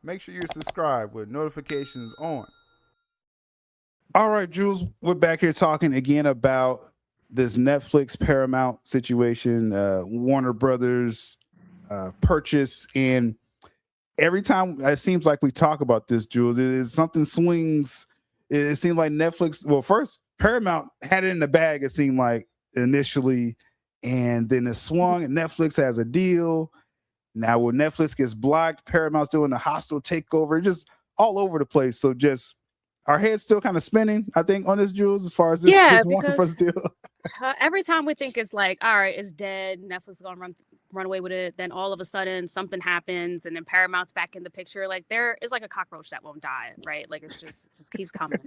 Make sure you're subscribed with notifications on. All right, Jules, we're back here talking again about this Netflix Paramount situation, Warner Brothers purchase. And every time it seems like we talk about this, Jules, something swings. It seemed like Netflix, well, first, Paramount had it in the bag, it seemed like initially. And then it swung, and Netflix has a deal. Now, when Netflix gets blocked, Paramount's doing a hostile takeover, just all over the place. So, just our heads still kind of spinning, I think, on this, Jules, as far as this Yeah, this Warner Bros. because Deal. every time we think it's like, all right, it's dead, Netflix is gonna run away with it, then all of a sudden something happens, and then Paramount's back in the picture. Like there is like a cockroach that won't die, right? Like it just keeps coming.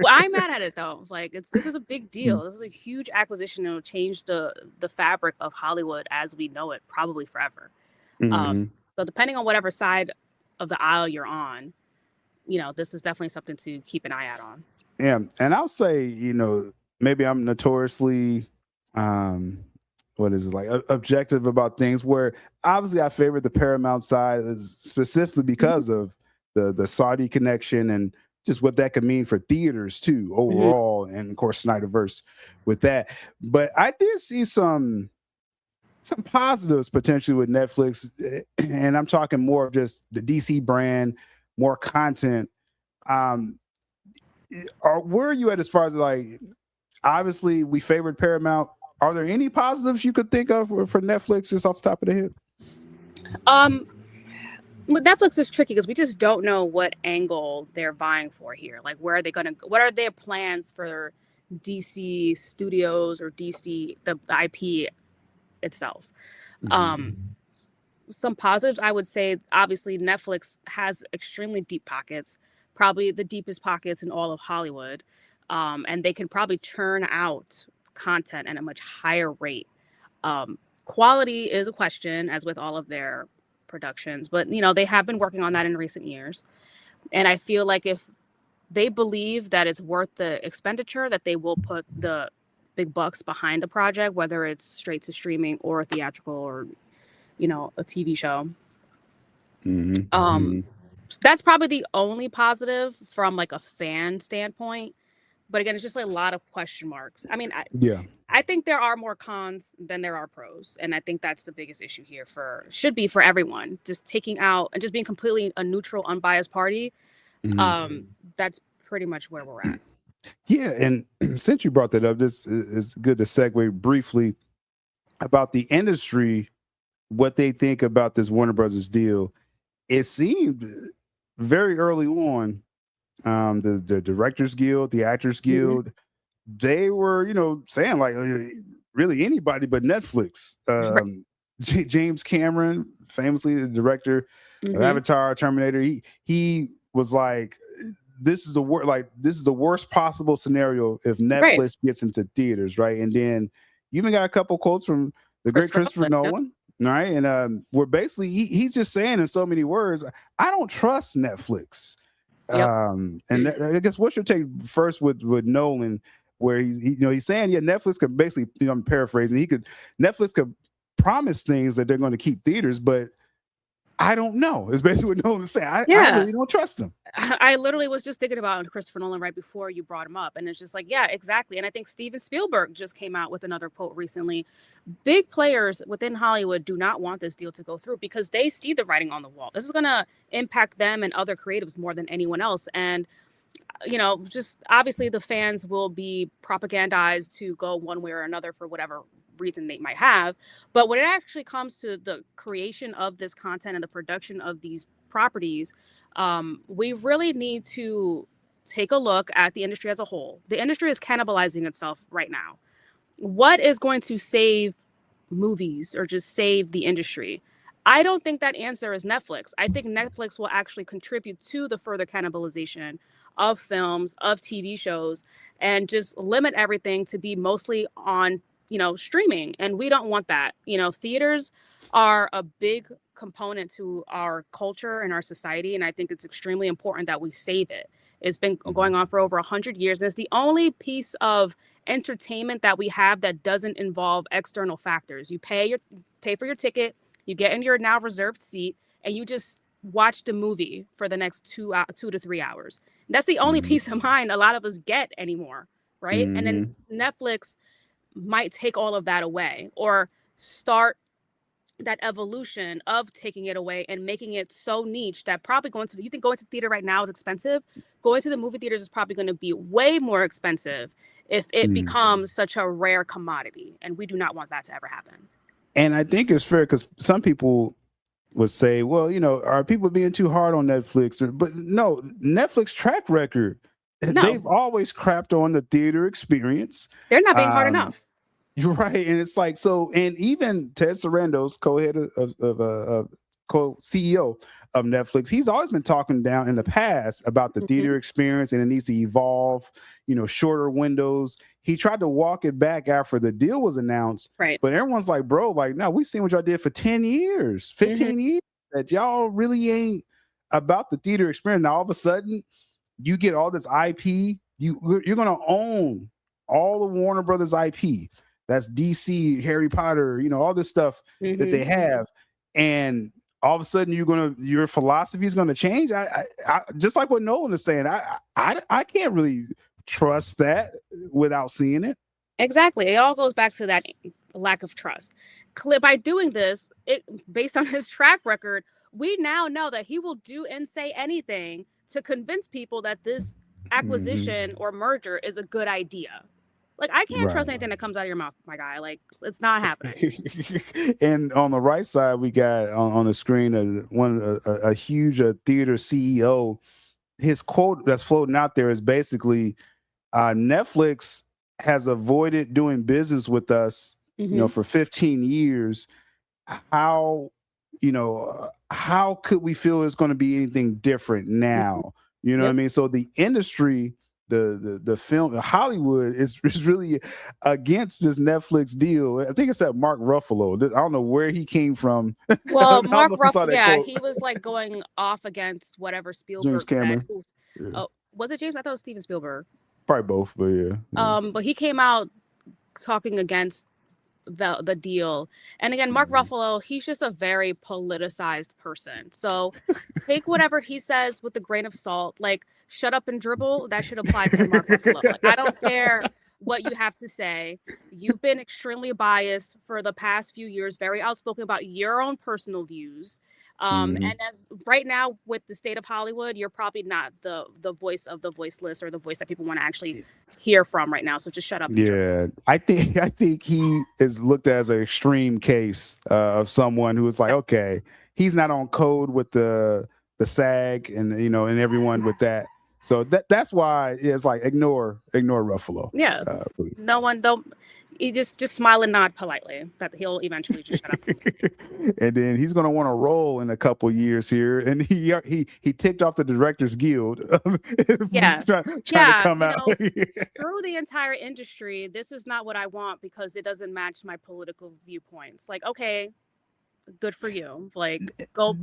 Well, I'm mad at it though. Like this is a big deal. This is a huge acquisition. It'll change the fabric of Hollywood as we know it, probably forever. Mm-hmm. So depending on whatever side of the aisle you're on, this is definitely something to keep an eye out on. Yeah, and I'll say, maybe I'm notoriously, what is it like, objective about things. Where obviously I favor the Paramount side, specifically because of the Saudi connection and just what that could mean for theaters too Mm-hmm. overall, and of course Snyderverse with that. But I did see some positives potentially with Netflix, and I'm talking more of just the DC brand, more content. Um, where are you at as far as like? Obviously, we favored Paramount. Are there any positives you could think of for Netflix, just off the top of the head? Um, with Netflix is tricky because we just don't know what angle they're vying for here. Like, where are they going to? What are their plans for DC Studios or DC the IP itself? Mm-hmm. Um, some positives I would say. Obviously, Netflix has extremely deep pockets, probably the deepest pockets in all of Hollywood, and they can probably churn out content at a much higher rate. Quality is a question, as with all of their productions, but they have been working on that in recent years. And I feel like if they believe that it's worth the expenditure, that they will put the big bucks behind a project, whether it's straight to streaming or theatrical or a TV show. Mm-hmm. Um, Mm-hmm. that's probably the only positive from like a fan standpoint. But again, it's just like a lot of question marks. I mean, Yeah. I think there are more cons than there are pros, and I think that's the biggest issue here for should be for everyone. Just taking out and just being completely a neutral, unbiased party. Mm-hmm. Um, that's pretty much where we're at. Yeah, and since you brought that up, this is good to segue briefly about the industry, what they think about this Warner Brothers deal. It seemed very early on, the Directors Guild, the Actors Hmm. Guild, they were, saying like really anybody but Netflix. Right. James Cameron, famously the director of Hmm. Avatar, Terminator, he was like, this is the worst possible scenario if Right. Netflix gets into theaters, right? And then you even got a couple quotes from the great Christopher Christopher Nolan. Yep. Nolan, right? And we're basically he's just saying in so many words, I don't trust Netflix. Yep. And I guess what's your take first with Nolan, where he's saying, yeah, Netflix could basically, I'm paraphrasing, Netflix could promise things that they're going to keep theaters, but I don't know. It's basically what Nolan's saying. I Yeah. really don't trust them. I literally was just thinking about Christopher Nolan right before you brought him up. And it's just like, yeah, exactly. And I think Steven Spielberg just came out with another quote recently. Big players within Hollywood do not want this deal to go through because they see the writing on the wall. This is going to impact them and other creatives more than anyone else. And just obviously the fans will be propagandized to go one way or another for whatever reason they might have. But when it actually comes to the creation of this content and the production of these properties, we really need to take a look at the industry as a whole. The industry is cannibalizing itself right now. What is going to save movies or just save the industry? I don't think that answer is Netflix. I think Netflix will actually contribute to the further cannibalization of films, of TV shows, and just limit everything to be mostly on, streaming. And we don't want that. Theaters are a big component to our culture and our society. And I think it's extremely important that we save it. It's been going Mhm. on for over 100 years. And it's the only piece of entertainment that we have that doesn't involve external factors. You pay for your ticket, you get in your now reserved seat, and you just watch the movie for the next 2 to 3 hours. That's the only peace of mind a lot of us get anymore, right? And then Netflix might take all of that away, or start that evolution of taking it away and making it so niche that probably you think going to the theater right now is expensive? Going to the movie theaters is probably going to be way more expensive if it becomes such a rare commodity. And we do not want that to ever happen. And I think it's fair because some people would say, well, are people being too hard on Netflix? But no, Netflix track record, they've always crapped on the theater experience. They're not being hard enough. You're right. And it's like, so, and even Ted Sarandos, co-head co-CEO of Netflix, he's always been talking down in the past about the theater experience, and it needs to evolve, shorter windows. He tried to walk it back after the deal was announced. Right. But everyone's like, bro, like, no, we've seen what y'all did for 10 years, 15 years, that y'all really ain't about the theater experience. Now, all of a sudden, you get all this IP. You're going to own all the Warner Brothers IP. That's DC, Harry Potter, all this stuff that they have. And all of a sudden your philosophy is going to change. I just like what Nolan is saying, I can't really trust that without seeing it. Exactly. It all goes back to that lack of trust. By doing this, based on his track record, we now know that he will do and say anything to convince people that this acquisition or merger is a good idea. Like, I can't trust anything that comes out of your mouth, my guy. Like, it's not happening. And on the right side, we got on the screen a huge theater CEO. His quote that's floating out there is basically, Netflix has avoided doing business with us, for 15 years. How could we feel it's going to be anything different now? You know what I mean? So the industry, the film, Hollywood is really against this Netflix deal. I think it's that Mark Ruffalo. I don't know where he came from. Well, Mark Ruffalo, he was like going off against whatever Spielberg said. Oh, was it James? I thought it was Steven Spielberg. Probably both, but yeah. But he came out talking against the deal. And again, Mark Ruffalo, he's just a very politicized person. So take whatever he says with a grain of salt. Like, shut up and dribble, that should apply to Mark Ruffalo. Like, I don't care what you have to say. You've been extremely biased for the past few years, very outspoken about your own personal views. And as right now with the state of Hollywood, you're probably not the voice of the voiceless, or the voice that people want to actually hear from right now. So just shut up. Yeah, I think he is looked at as an extreme case of someone who is like, okay, he's not on code with the SAG and and everyone with that. So that's why it's like ignore Ruffalo. Yeah, please. No one don't. He just smile and nod politely. That he'll eventually just shut up. And then he's going to want to roll in a couple years here. And he ticked off the Directors Guild. trying to come out. Through the entire industry, this is not what I want because it doesn't match my political viewpoints. Like, okay, good for you. Like, go.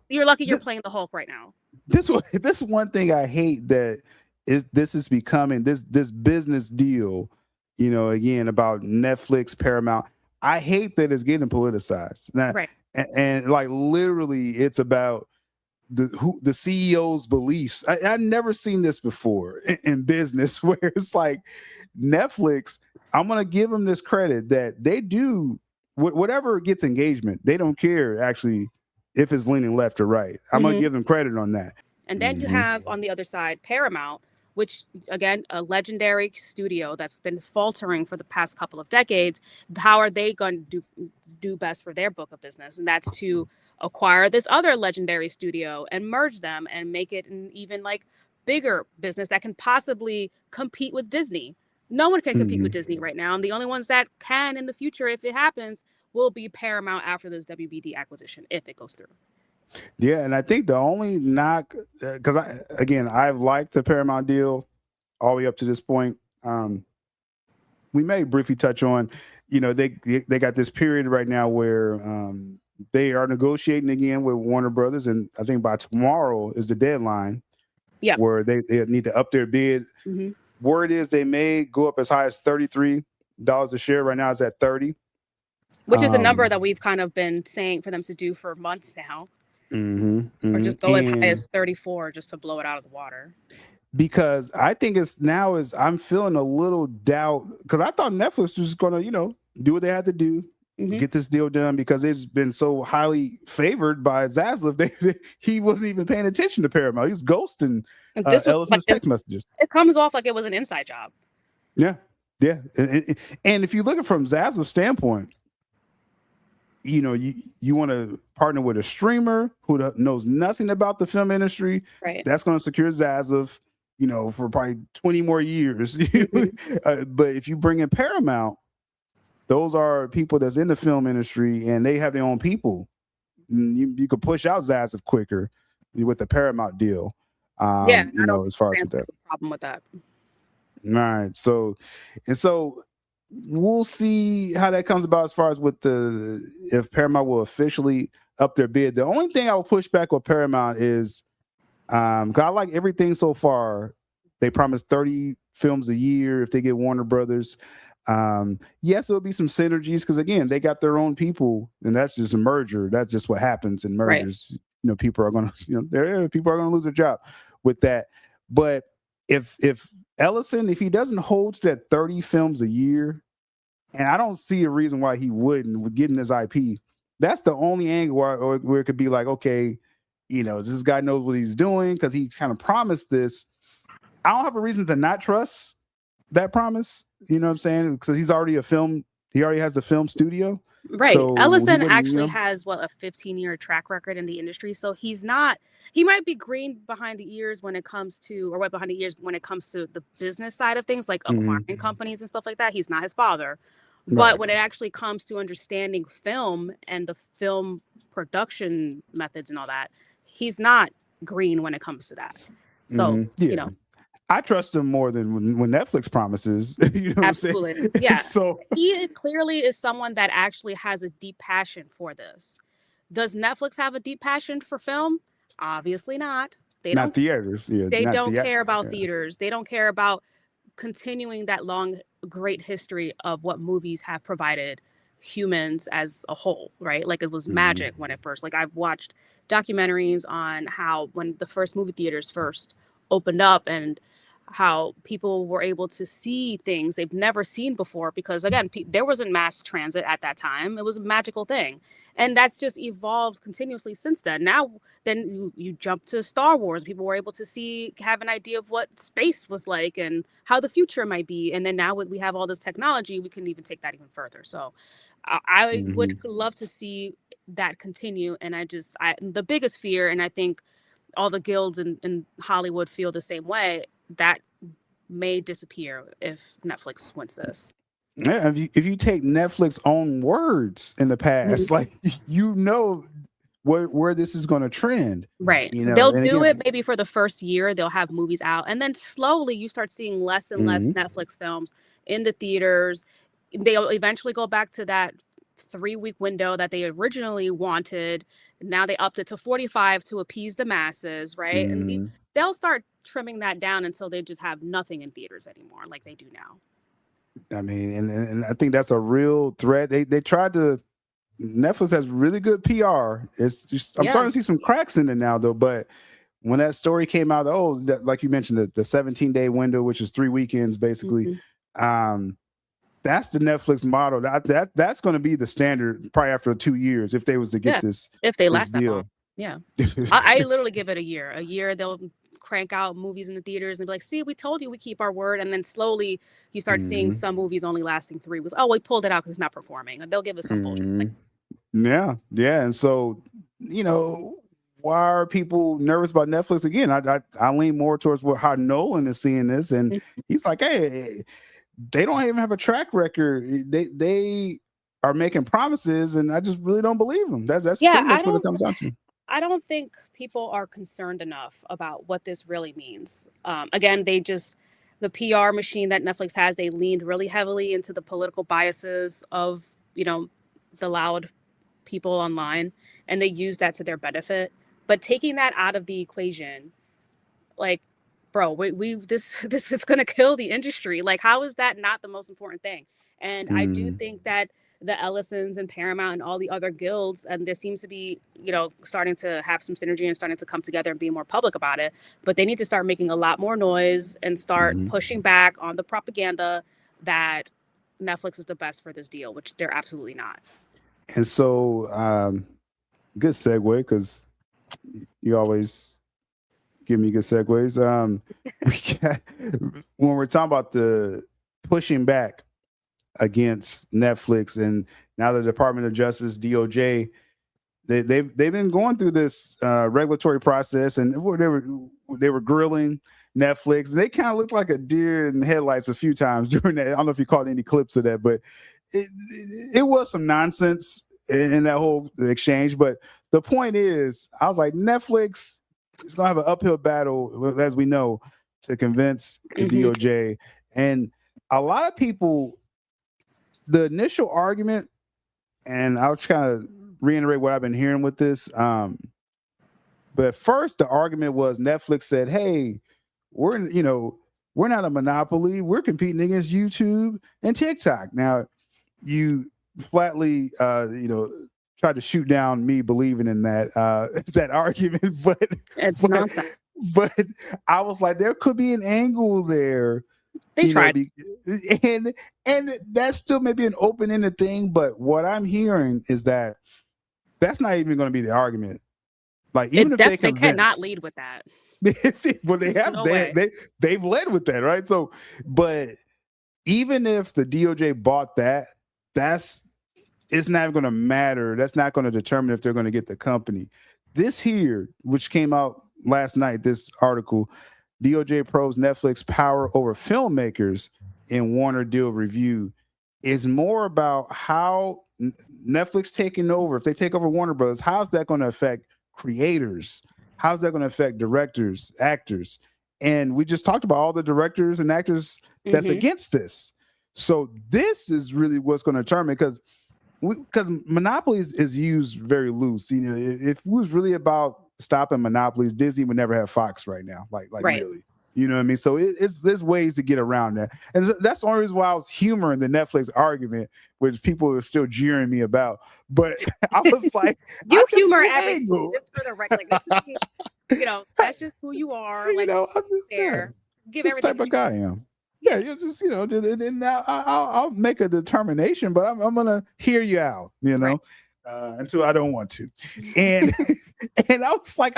You're lucky you're playing the Hulk right now. This one thing I hate that this is becoming this business deal. Again, about Netflix, Paramount. I hate that it's getting politicized. Now, right. And like literally, it's about the CEO's beliefs. I've never seen this before in business, where it's like Netflix. I'm gonna give them this credit that they do whatever gets engagement. They don't care actually if it's leaning left or right. I'm gonna give them credit on that. And then you have on the other side Paramount, which, again, a legendary studio that's been faltering for the past couple of decades. How are they going to do best for their book of business? And that's to acquire this other legendary studio and merge them and make it an even bigger business that can possibly compete with Disney. No one can compete with Disney right now. And the only ones that can in the future, if it happens, will be Paramount after this WBD acquisition, if it goes through. Yeah, and I think the only knock, because I've liked the Paramount deal all the way up to this point. We may briefly touch on, they got this period right now where they are negotiating again with Warner Brothers, and I think by tomorrow is the deadline. Yeah, where they need to up their bid. Word is they may go up as high as $33 a share. Right now it's at $30, which is a number that we've kind of been saying for them to do for months now. or just go as high as 34 just to blow it out of the water. Because I think I'm feeling a little doubt, because I thought Netflix was going to, do what they had to do, get this deal done, because it's been so highly favored by Zaslav. He wasn't even paying attention to Paramount. He was ghosting Ellison's text messages. It comes off like it was an inside job. Yeah. Yeah. And if you look at it from Zaslav's standpoint, you want to partner with a streamer who knows nothing about the film industry. Right. That's going to secure Zaslav, for probably 20 more years. But if you bring in Paramount, those are people that's in the film industry and they have their own people. You could push out Zaslav quicker with the Paramount deal. As far as with that problem with that. All right. So we'll see how that comes about as far as if Paramount will officially up their bid. The only thing I will push back with Paramount is, because I like everything so far. They promised 30 films a year if they get Warner Brothers. Yes, there'll be some synergies because, again, they got their own people, and that's just a merger. That's just what happens in mergers. Right. People are going to lose their job with that. But if Ellison, if he doesn't hold to that 30 films a year, and I don't see a reason why he wouldn't with getting his IP, that's the only angle where it could be like, okay, this guy knows what he's doing because he kind of promised this. I don't have a reason to not trust that promise. You know what I'm saying? Because he already has the film studio. Right. So Ellison actually has a 15-year track record in the industry. So he might be green behind the ears when it comes to, or wet behind the ears when it comes to the business side of things, like acquiring companies and stuff like that. He's not his father. Right. But when it actually comes to understanding film and the film production methods and all that, he's not green when it comes to that. So, I trust him more than when Netflix promises. Absolutely. What I'm saying? Yeah. So he clearly is someone that actually has a deep passion for this. Does Netflix have a deep passion for film? Obviously not. They not theaters. Yeah. They don't care about theaters. They don't care about continuing that long, great history of what movies have provided humans as a whole, right? Like it was magic when it first, like I've watched documentaries on how when the first movie theaters first opened up and how people were able to see things they've never seen before because again there wasn't mass transit at that time. It was a magical thing, and that's just evolved continuously since then. Now then you jump to Star Wars, people were able to have an idea of what space was like and how the future might be, and then now we have all this technology, we can even take that even further. So I would love to see that continue, and the biggest fear, and I think all the guilds in Hollywood feel the same way, that may disappear if Netflix wins this. Yeah, if you take Netflix own words in the past, like where this is going to trend. Right. They'll do it maybe for the first year, they'll have movies out, and then slowly you start seeing less and less Netflix films in the theaters. They'll eventually go back to that 3-week window that they originally wanted. Now they upped it to 45 to appease the masses, right? And they'll start trimming that down until they just have nothing in theaters anymore, like they do now. I mean, and I think that's a real threat. They tried to. Netflix has really good PR. I'm starting to see some cracks in it now, though. But when that story came out, like you mentioned, the 17-day window, which is 3 weekends, basically. That's the Netflix model. That's going to be the standard probably after 2 years if they was to get this. If they last that long. Yeah. I literally give it a year. A year they'll crank out movies in the theaters and they'll be like, see, we told you we keep our word. And then slowly you start seeing some movies only lasting 3 weeks. Oh, we pulled it out because it's not performing. And they'll give us some bullshit. Yeah. And so, why are people nervous about Netflix? Again, I lean more towards how Nolan is seeing this. And he's like, hey, they don't even have a track record. They are making promises, and I just really don't believe them. That's pretty much what it comes down to. I don't think people are concerned enough about what this really means. Again, the PR machine that Netflix has, they leaned really heavily into the political biases of, the loud people online, and they use that to their benefit. But taking that out of the equation, like, bro, this is going to kill the industry. Like, how is that not the most important thing? And I do think that the Ellisons and Paramount and all the other guilds, and there seems to be, starting to have some synergy and starting to come together and be more public about it. But they need to start making a lot more noise and start pushing back on the propaganda that Netflix is the best for this deal, which they're absolutely not. And so, good segue, because you always give me good segues. When we're talking about the pushing back against Netflix, and now the Department of Justice, DOJ, they've been going through this regulatory process, and they were grilling Netflix. They kind of looked like a deer in the headlights a few times during that. I don't know if you caught any clips of that, but it was some nonsense in that whole exchange. But the point is, I was like, Netflix is going to have an uphill battle, as we know, to convince the DOJ. And a lot of people, the initial argument, and I'll just kind of reiterate what I've been hearing with this. But at first, the argument was Netflix said, hey, we're not a monopoly. We're competing against YouTube and TikTok. Now, you flatly, tried to shoot down me believing in that that argument, but it's not that. But I was like, there could be an angle there. They tried, and that's still maybe an open-ended thing. But what I'm hearing is that that's not even going to be the argument. Like, even if they cannot lead with that. Well, they have. They've led with that, right? So, but even if the DOJ bought that, it's not going to matter. That's not going to determine if they're going to get the company. This here, which came out last night, this article, DOJ probes Netflix power over filmmakers in Warner deal review, is more about how Netflix taking over. If they take over Warner Brothers, how's that going to affect creators? How's that going to affect directors, actors? And we just talked about all the directors and actors that's against this. So this is really what's going to determine, because monopolies is used very loose. If it was really about stopping monopolies, Disney would never have Fox right now. Like right. Really, you know what I mean? So there's ways to get around that, and that's the only reason why I was humoring the Netflix argument, which people are still jeering me about. But I was like, you humor everything just for the record. That's just who you are. Like, I'm just there. Give this type of guy I am. Yeah, you just and now I'll make a determination, but I'm gonna hear you out, right. Until I don't want to. And and I was like,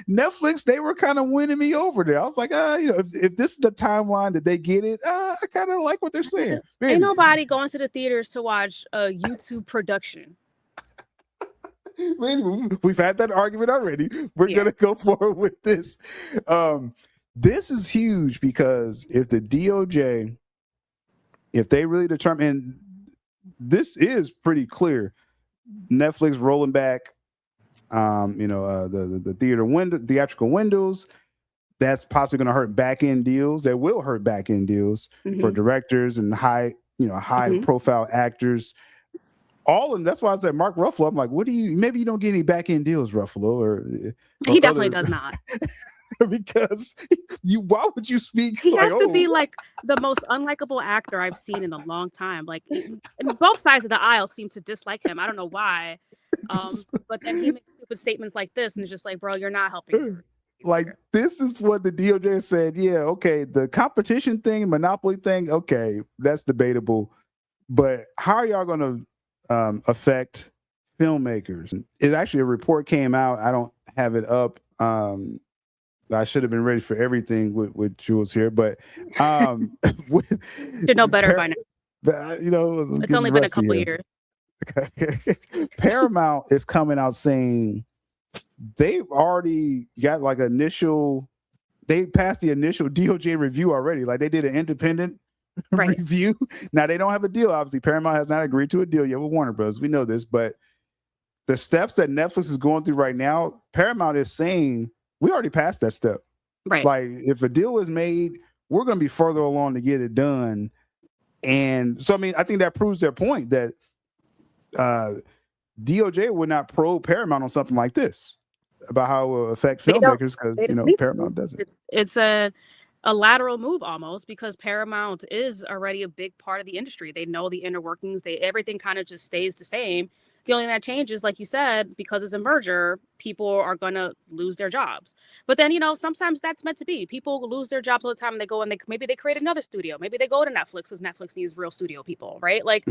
Netflix, they were kind of winning me over there. I was like, if this is the timeline that they get it, I kind of like what they're saying. Ain't nobody going to the theaters to watch a YouTube production. We've had that argument already. We're gonna go forward with this. This is huge, because if the DOJ, if they really determine, and this is pretty clear, Netflix rolling back, the theatrical windows, that's possibly going to hurt back-end deals. That will hurt back-end deals for directors and high profile actors. All of them. That's why I said Mark Ruffalo. I'm like, maybe you don't get any back-end deals, Ruffalo, or he definitely does not. Because why would you speak? He has to be like the most unlikable actor I've seen in a long time. Like, and both sides of the aisle seem to dislike him. I don't know why. But then he makes stupid statements like this, and it's just like, bro, you're not helping. Like, this is what the DOJ said. Yeah, okay, the competition thing, monopoly thing, okay, that's debatable. But how are y'all going to affect filmmakers? It actually, a report came out. I don't have it up. I should have been ready for everything with Jules here, but should know better by now. It's only been a couple years. Paramount is coming out saying they've already got they passed the initial DOJ review already. Like, they did an independent review. Now, they don't have a deal. Obviously, Paramount has not agreed to a deal yet with Warner Bros. We know this, but the steps that Netflix is going through right now, Paramount is saying, we already passed that step. Right. Like, if a deal is made, we're going to be further along to get it done. And so, I mean, I think that proves their point that DOJ would not probe Paramount on something like this about how it will affect filmmakers, because Paramount doesn't. It's a a lateral move almost, because Paramount is already a big part of the industry. They know the inner workings. Everything kind of just stays the same. The only thing that changes, like you said, because it's a merger, people are going to lose their jobs. But then, sometimes that's meant to be. People lose their jobs all the time. And they go and maybe they create another studio. Maybe they go to Netflix because Netflix needs real studio people, right? Like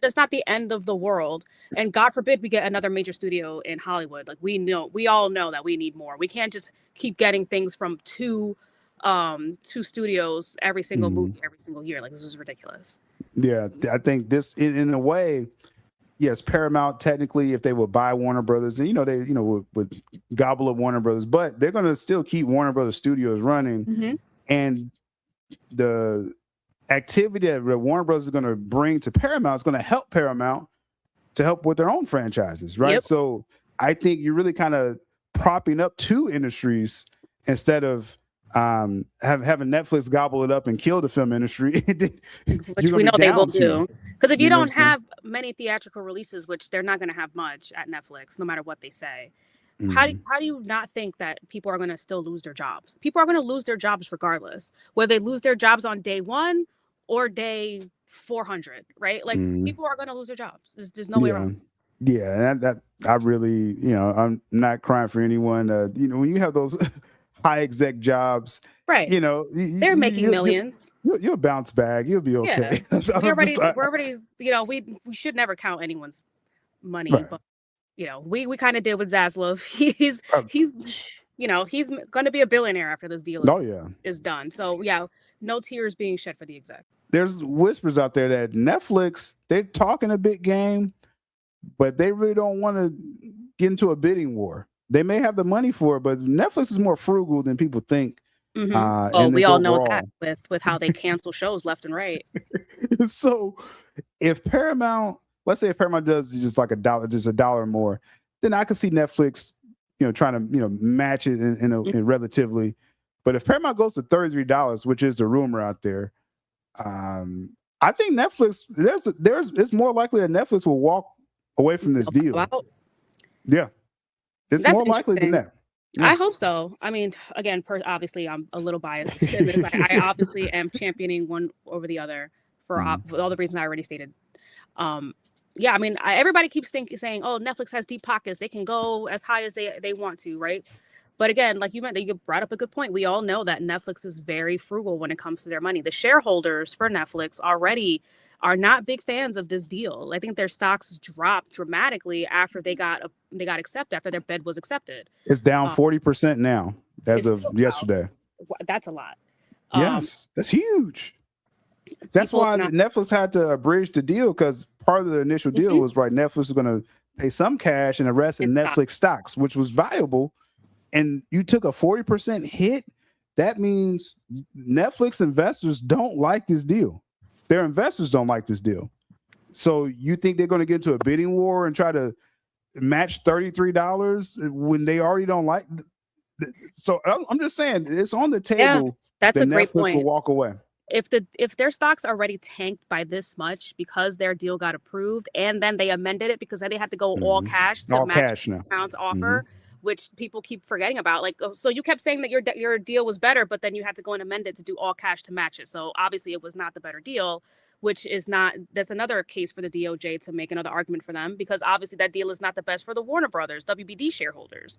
that's not the end of the world. And God forbid we get another major studio in Hollywood. Like we all know that we need more. We can't just keep getting things from two studios every single movie every single year. Like, this is ridiculous. Yeah, I think this in a way, yes, Paramount technically, if they would buy Warner Brothers, and they would gobble up Warner Brothers, but they're going to still keep Warner Brothers Studios running, and the activity that Warner Brothers is going to bring to Paramount is going to help Paramount to help with their own franchises, right? Yep. So I think you're really kind of propping up two industries instead of having Netflix gobble it up and kill the film industry, which we know they will do. Because if you don't saying? have many theatrical releases, which they're not going to have much at Netflix, no matter what they say, how do you not think that people are going to still lose their jobs? People are going to lose their jobs regardless, whether they lose their jobs on day 1 or day 400, right? Like, people are going to lose their jobs. There's no way around. Yeah, that I really, I'm not crying for anyone. When you have those high exec jobs, right? They're making millions. You'll bounce back. You'll be okay. Yeah. We're already, we should never count anyone's money, right. But we kind of did with Zaslav. He's going to be a billionaire after this deal is done. So yeah, no tears being shed for the exec. There's whispers out there that Netflix, they're talking a big game, but they really don't want to get into a bidding war. They may have the money for it, but Netflix is more frugal than people think. We all know that with how they cancel shows left and right. So if Paramount, let's say if Paramount does just like $1 more, then I could see Netflix, trying to, match it in relatively. But if Paramount goes to $33, which is the rumor out there, I think Netflix, it's more likely that Netflix will walk away from this deal. Yeah. It's more likely than that. Yeah. I hope so. I mean, again, obviously, I'm a little biased in this. I obviously am championing one over the other for all the reasons I already stated. Yeah, I mean, everybody keeps saying, "Oh, Netflix has deep pockets; they can go as high as they want to," right? But again, like you brought up a good point. We all know that Netflix is very frugal when it comes to their money. The shareholders for Netflix already are not big fans of this deal. I think their stocks dropped dramatically after they got accepted, after their bid was accepted. It's down 40% now as of yesterday. That's a lot. Yes, that's huge. That's why Netflix had to abridge the deal, because part of the initial deal was Netflix was going to pay some cash and the rest in Netflix stocks, which was valuable. And you took a 40% hit. That means Netflix investors don't like this deal. Their investors don't like this deal. So you think they're going to get into a bidding war and try to match $33 when they already don't like? So I'm just saying, it's on the table. That's a great Netflix point. will walk away. If their stocks already tanked by this much because their deal got approved, and then they amended it because then they had to go all cash to match Paramount's offer, which people keep forgetting about. Like, so you kept saying that your deal was better, but then you had to go and amend it to do all cash to match it. So obviously it was not the better deal, which is not. That's another case for the DOJ to make another argument for them, because obviously that deal is not the best for the Warner Brothers, WBD shareholders.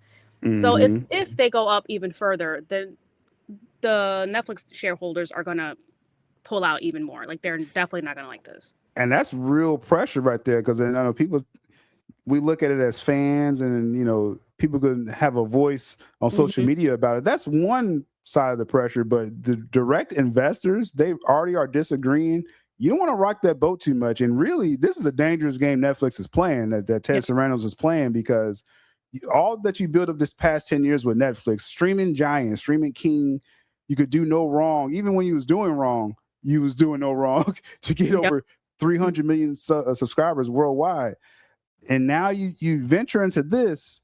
So if they go up even further, then the Netflix shareholders are gonna pull out even more. Like, they're definitely not gonna like this. And that's real pressure right there, because I know people, we look at it as fans, and people could have a voice on social media about it. That's one side of the pressure, but the direct investors, they already are disagreeing. You don't want to rock that boat too much. And really, this is a dangerous game Netflix is playing, that Ted Sarandos is playing, because all that you built up this past 10 years with Netflix, streaming giant, streaming king, you could do no wrong. Even when you was doing wrong, you was doing no wrong to get over 300 million subscribers worldwide. And now you venture into this,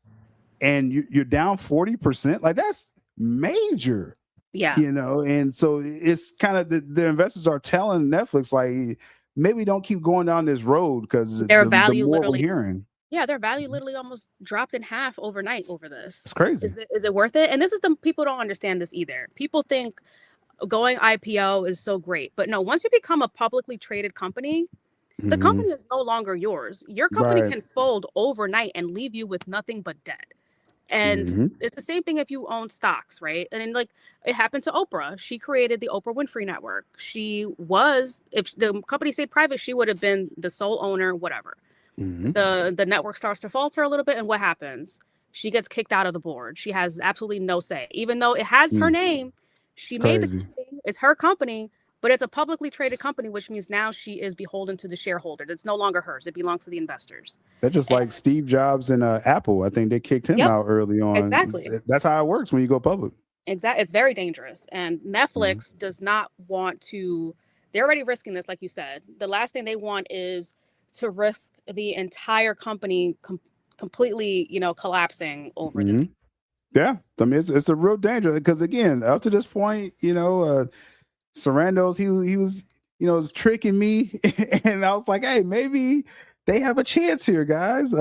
and you're down 40%. Like, that's major. Yeah. And so it's kind of the investors are telling Netflix, like, maybe don't keep going down this road, because their value the more literally we're hearing. Yeah, their value literally almost dropped in half overnight over this. It's crazy. Is it worth it? And this is people don't understand this either. People think going IPO is so great. But no, once you become a publicly traded company, the Mhm. company is no longer yours. Your company Right. can fold overnight and leave you with nothing but debt. And Mhm. it's the same thing if you own stocks, right? And then, like, it happened to Oprah. She created the Oprah Winfrey Network. She was, if the company stayed private, she would have been the sole owner, whatever. Mhm. The network starts to falter a little bit, and what happens? She gets kicked out of the board. She has absolutely no say, even though it has her Mm. name. She made the Crazy. company. It's her company, but it's a publicly traded company, which means now she is beholden to the shareholder. It's no longer hers. It belongs to the investors. That's just And like Steve Jobs and Apple. I think they kicked him yep, out early on. exactly. That's how it works when you go public. Exactly. It's very dangerous. And Mhm. Netflix does not want to, they're already risking this, like you said. The last thing they want is to risk the entire company completely, collapsing over this. Mhm. Yeah, I mean it's a real danger because again, up to this point, Sarandos he was was tricking me, and I was like, hey, maybe they have a chance here, guys.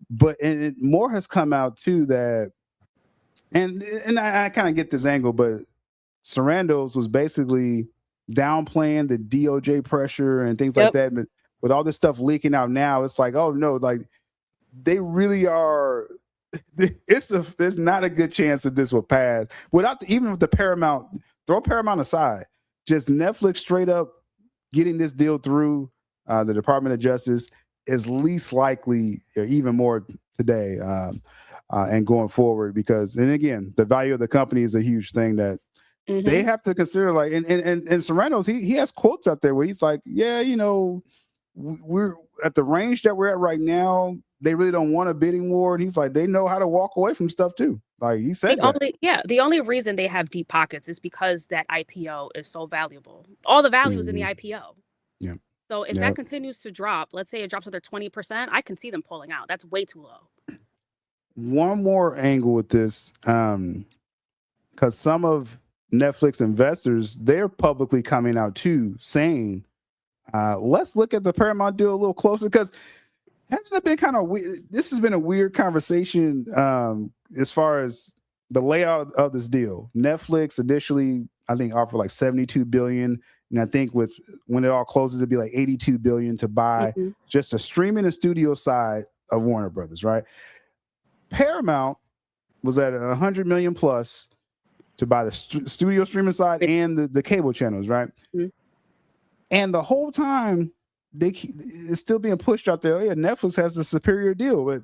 But more has come out too that, and I kind of get this angle, but Sarandos was basically downplaying the DOJ pressure and things like Yep. that. But with all this stuff leaking out now, it's like, oh no, like they really are. There's not a good chance that this will pass without even with the Paramount. Throw Paramount aside, just Netflix straight up getting this deal through the Department of Justice is least likely, or even more today, and going forward. Because, and again, the value of the company is a huge thing that they have to consider. Like, and Sarandos, he has quotes out there where he's like, yeah, we're at the range that we're at right now. They really don't want a bidding war. And he's like, they know how to walk away from stuff too. Like he said that. The only reason they have deep pockets is because that IPO is so valuable. All the value is in the Mhm. IPO. Yeah. So if Yeah. that continues to drop, let's say it drops another 20%, I can see them pulling out. That's way too low. One more angle with this, because some of Netflix investors, they're publicly coming out too, saying, let's look at the Paramount deal a little closer. Because hasn't it been kind of weird? This has been a weird conversation as far as the layout of this deal. Netflix initially, I think, offered like 72 billion. And I think when it all closes, it'd be like 82 billion to buy Mhm. just a streaming and studio side of Warner Brothers, right? Paramount was at 100 million plus to buy the studio streaming side and the cable channels, right? Mhm. And the whole time, it's still being pushed out there. Oh, yeah, Netflix has the superior deal, but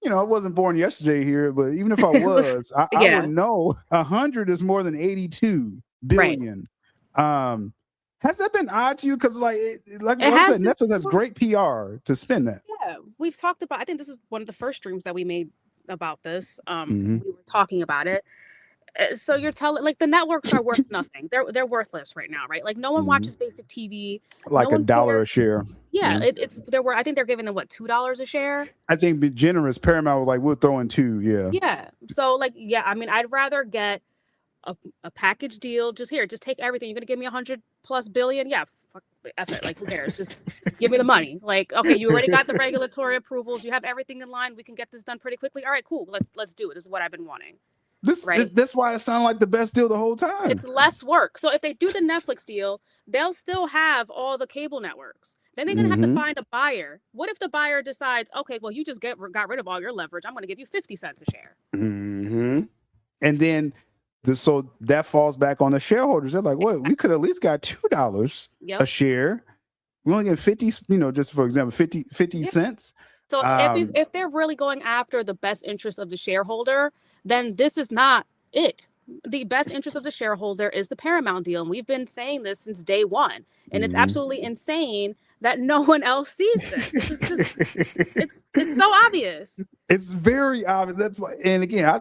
I wasn't born yesterday here. But even if I was, I would Yeah, know 100 is more than 82 right. billion. Has that been odd to you? Because like It I has said, this. Netflix has great PR to spend that. Yeah, we've talked about. I think this is one of the first streams that we made about this. Mm-hmm. We were talking about it. So you're telling, like, the networks are worth nothing. They're worthless right now, right? Like, no one Mm-hmm. watches basic TV. No Like one $1 a cares. share. Yeah, Yeah. it's there were. I think they're giving them what, $2 a share. I think be generous. Paramount was like, we'll throw in 2. Yeah. Yeah. So, like, yeah, I mean, I'd rather get a package deal. Just take everything. You're gonna give me 100+ billion. Yeah, fuck it. Like, who cares? Just give me the money. Like, okay, you already got the regulatory approvals. You have everything in line. We can get this done pretty quickly. All right, cool. Let's do it. This is what I've been wanting. Right. That's why it sounded like the best deal the whole time. It's less work. So if they do the Netflix deal, they'll still have all the cable networks. Then they're gonna have to find a buyer. What if the buyer decides, okay, well, you just got rid of all your leverage. I'm gonna give you 50 cents a share. Mm-hmm. And then so that falls back on the shareholders. They're like, "What? We could at least got $2 a Yep. share. We only get 50. Just for example, 50 Yeah. cents." So if they're really going after the best interest of the shareholder, then this is not it. The best interest of the shareholder is the Paramount deal, and we've been saying this since day one. And it's absolutely insane that no one else sees this. This is just it's so obvious. It's very obvious. That's why. And again, I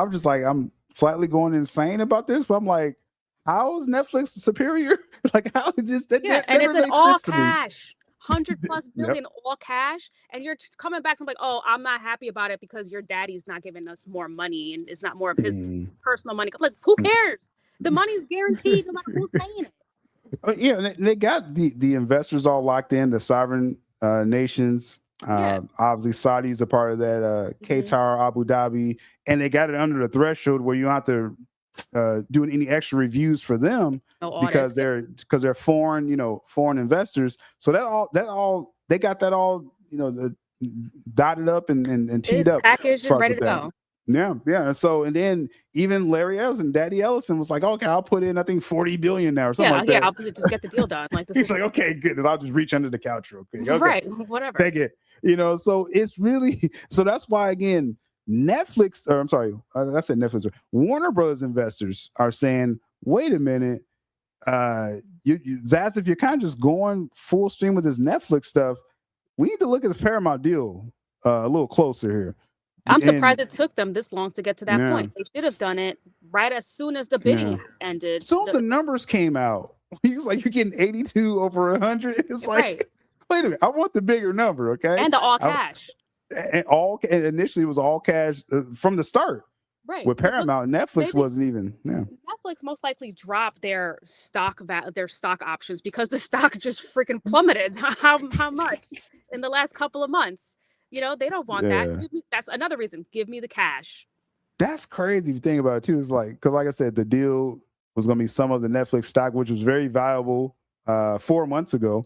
was just like, I'm slightly going insane about this, but I'm like, how is Netflix superior? Like, how is this? That And it's never an made all sense to me. cash. 100+ Yep. billion all cash, and you're coming back to like, oh, I'm not happy about it because your daddy's not giving us more money and it's not more of his personal money. Like, who cares? The money's guaranteed no matter who's paying it. Yeah, they got the investors all locked in, the sovereign nations. Obviously, Saudi's a part of that. Qatar, Abu Dhabi, and they got it under the threshold where you don't have to doing any extra reviews for them No because audits. they're foreign, foreign investors. So that all they got that all, dotted up and teed It's up packaged as and far as ready with to that. go. Yeah. And then even Larry Ellison, Daddy Ellison was like, okay, I'll put in, I think 40 billion now or something like that. I'll just get the deal done. Like He's like, okay, good. I'll just reach under the couch real quick. Okay, right, whatever. take it. So it's really, so that's why, again, Netflix, or I'm sorry, I said Netflix, Warner Brothers investors are saying, wait a minute, Zaz, if you're kind of just going full stream with this Netflix stuff, we need to look at the Paramount deal a little closer here. I'm surprised it took them this long to get to that Yeah. point. They should have done it right as soon as the bidding ended. As soon as the numbers came out, he was like, you're getting 82 over 100. It's like, right. Wait a minute, I want the bigger number, okay? And the all cash. And initially it was all cash from the start. Right. With Paramount, Netflix wasn't even. Yeah. Netflix most likely dropped their stock options because the stock just freaking plummeted. How much in the last couple of months? They don't want that. That's another reason. Give me the cash. That's crazy if you think about it too. It's like, because like I said, the deal was going to be some of the Netflix stock, which was very valuable 4 months ago.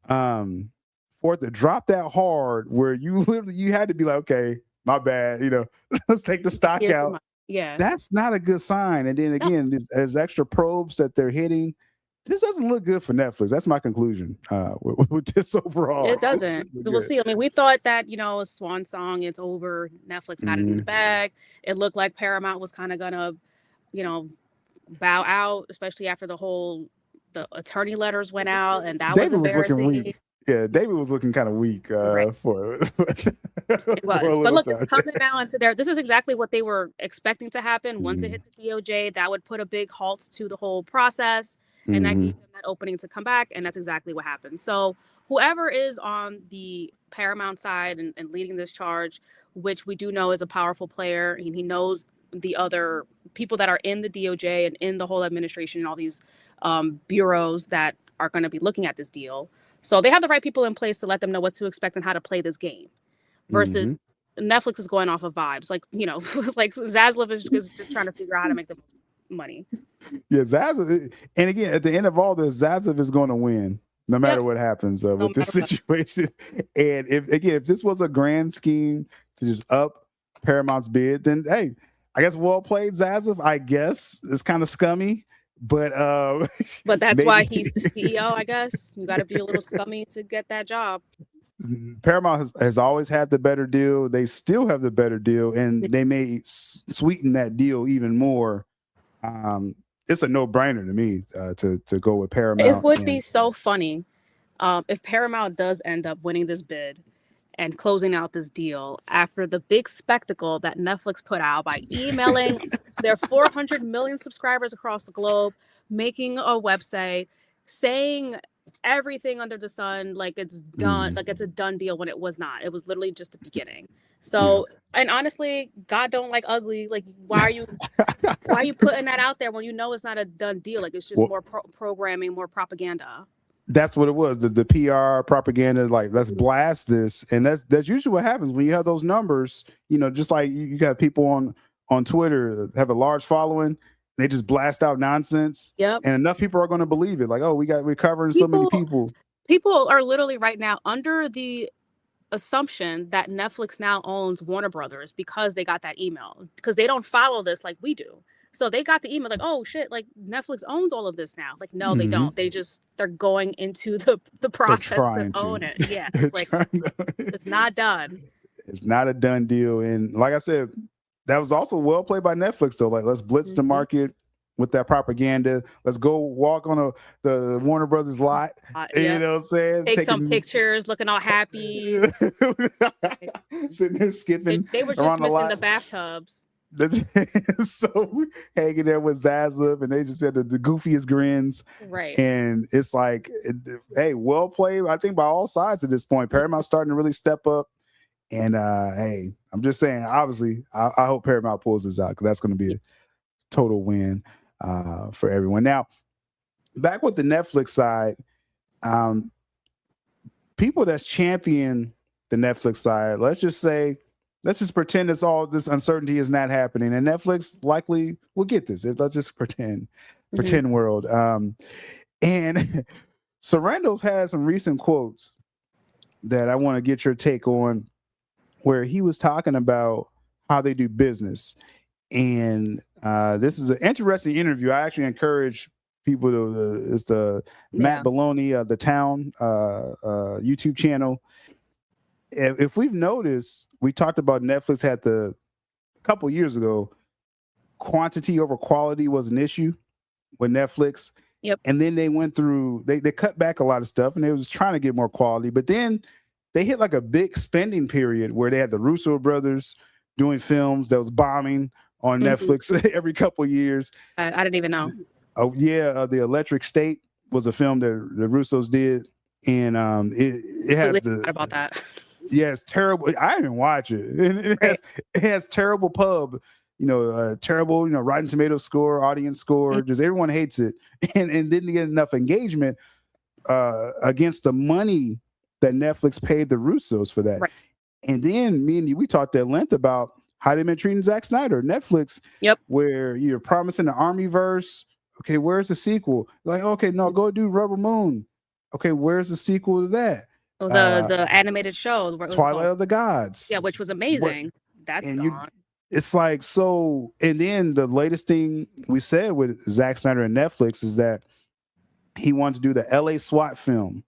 For it to drop that hard, where you had to be like, okay, my bad, let's take the stock out. Yeah, that's not a good sign. And then again, there's extra probes that they're hitting. This doesn't look good for Netflix. That's my conclusion with this overall. It doesn't. We'll see. I mean, we thought that, swan song, it's over. Netflix got it in the bag. It looked like Paramount was kind of gonna, bow out, especially after the attorney letters went out, and that was embarrassing. Was looking weak. Yeah, David was looking kind of weak for it. It was. But look, it's coming now into there. This is exactly what they were expecting to happen. Once it hit the DOJ, that would put a big halt to the whole process. And that gave them that opening to come back. And that's exactly what happened. So whoever is on the Paramount side and leading this charge, which we do know is a powerful player, and he knows the other people that are in the DOJ and in the whole administration and all these bureaus that are going to be looking at this deal. So they have the right people in place to let them know what to expect and how to play this game. Versus Netflix is going off of vibes. Like, like Zaslav is just trying to figure out how to make the money. Yeah, Zaslav. And again, at the end of all this, Zaslav is going to win no matter what happens with this situation. And if this was a grand scheme to just up Paramount's bid, then hey, I guess well played, Zaslav. I guess it's kind of scummy. But that's why he's the CEO, I guess. You got to be a little scummy to get that job. Paramount has always had the better deal. They still have the better deal, and they may sweeten that deal even more. It's a no-brainer to me to go with Paramount. It would be so funny if Paramount does end up winning this bid and closing out this deal after the big spectacle that Netflix put out by emailing their 400 million subscribers across the globe, making a website, saying everything under the sun, like it's done, like it's a done deal, when it was not. It was literally just the beginning. So, and honestly, God don't like ugly. Like, why are you putting that out there when you know it's not a done deal? Like, it's just more programming, more propaganda. That's what it was. The PR propaganda, like, let's blast this. And that's usually what happens when you have those numbers, just like you got people on Twitter that have a large following, they just blast out nonsense. Yep. And enough people are going to believe it. Like, oh, we're covering so many people. People are literally right now under the assumption that Netflix now owns Warner Brothers because they got that email, because they don't follow this like we do. So they got the email like, oh shit, like Netflix owns all of this now. Like, no, they don't. They're going into the process to own it. Yeah. It's like, it's not done. It's not a done deal. And like I said, that was also well played by Netflix though. Like, let's blitz the market with that propaganda. Let's go walk on the Warner Brothers lot. You know what I'm saying? Take some pictures, looking all happy. Sitting there skipping. They were just missing the bathtubs. So hanging there with Zaslav, and they just had the goofiest grins. Right. And it's like, hey, well played, I think, by all sides at this point. Paramount's starting to really step up. And hey, I'm just saying, obviously, I hope Paramount pulls this out, because that's going to be a total win for everyone. Now, back with the Netflix side, people that's champion the Netflix side, let's just say let's just pretend this uncertainty is not happening, and Netflix likely will get this. Let's just pretend world. And Sarandos has some recent quotes that I want to get your take on, where he was talking about how they do business. And this is an interesting interview. I actually encourage people to, it's the Matt Baloney, The Town YouTube channel. If we've noticed, we talked about Netflix had a couple years ago, quantity over quality was an issue with Netflix. Yep. And then they went through, they cut back a lot of stuff, and they was trying to get more quality. But then they hit like a big spending period where they had the Russo brothers doing films that was bombing on Netflix every couple of years. I didn't even know. Oh yeah, The Electric State was a film that the Russos did, and it has about that. Yeah, it's terrible. I didn't watch it. It has terrible pub, terrible, Rotten Tomatoes score, audience score. Just everyone hates it, and didn't get enough engagement against the money that Netflix paid the Russos for that. Right. And then me and you, we talked at length about how they've been treating Zack Snyder. Netflix, where you're promising the Armyverse. Okay, where's the sequel? Like, okay, no, go do Rubber Moon. Okay, where's the sequel to that? Oh, the animated show, Twilight of the Gods. Yeah, which was amazing. That's gone. It's like, so, and then the latest thing we said with Zack Snyder and Netflix is that he wanted to do the LA SWAT film.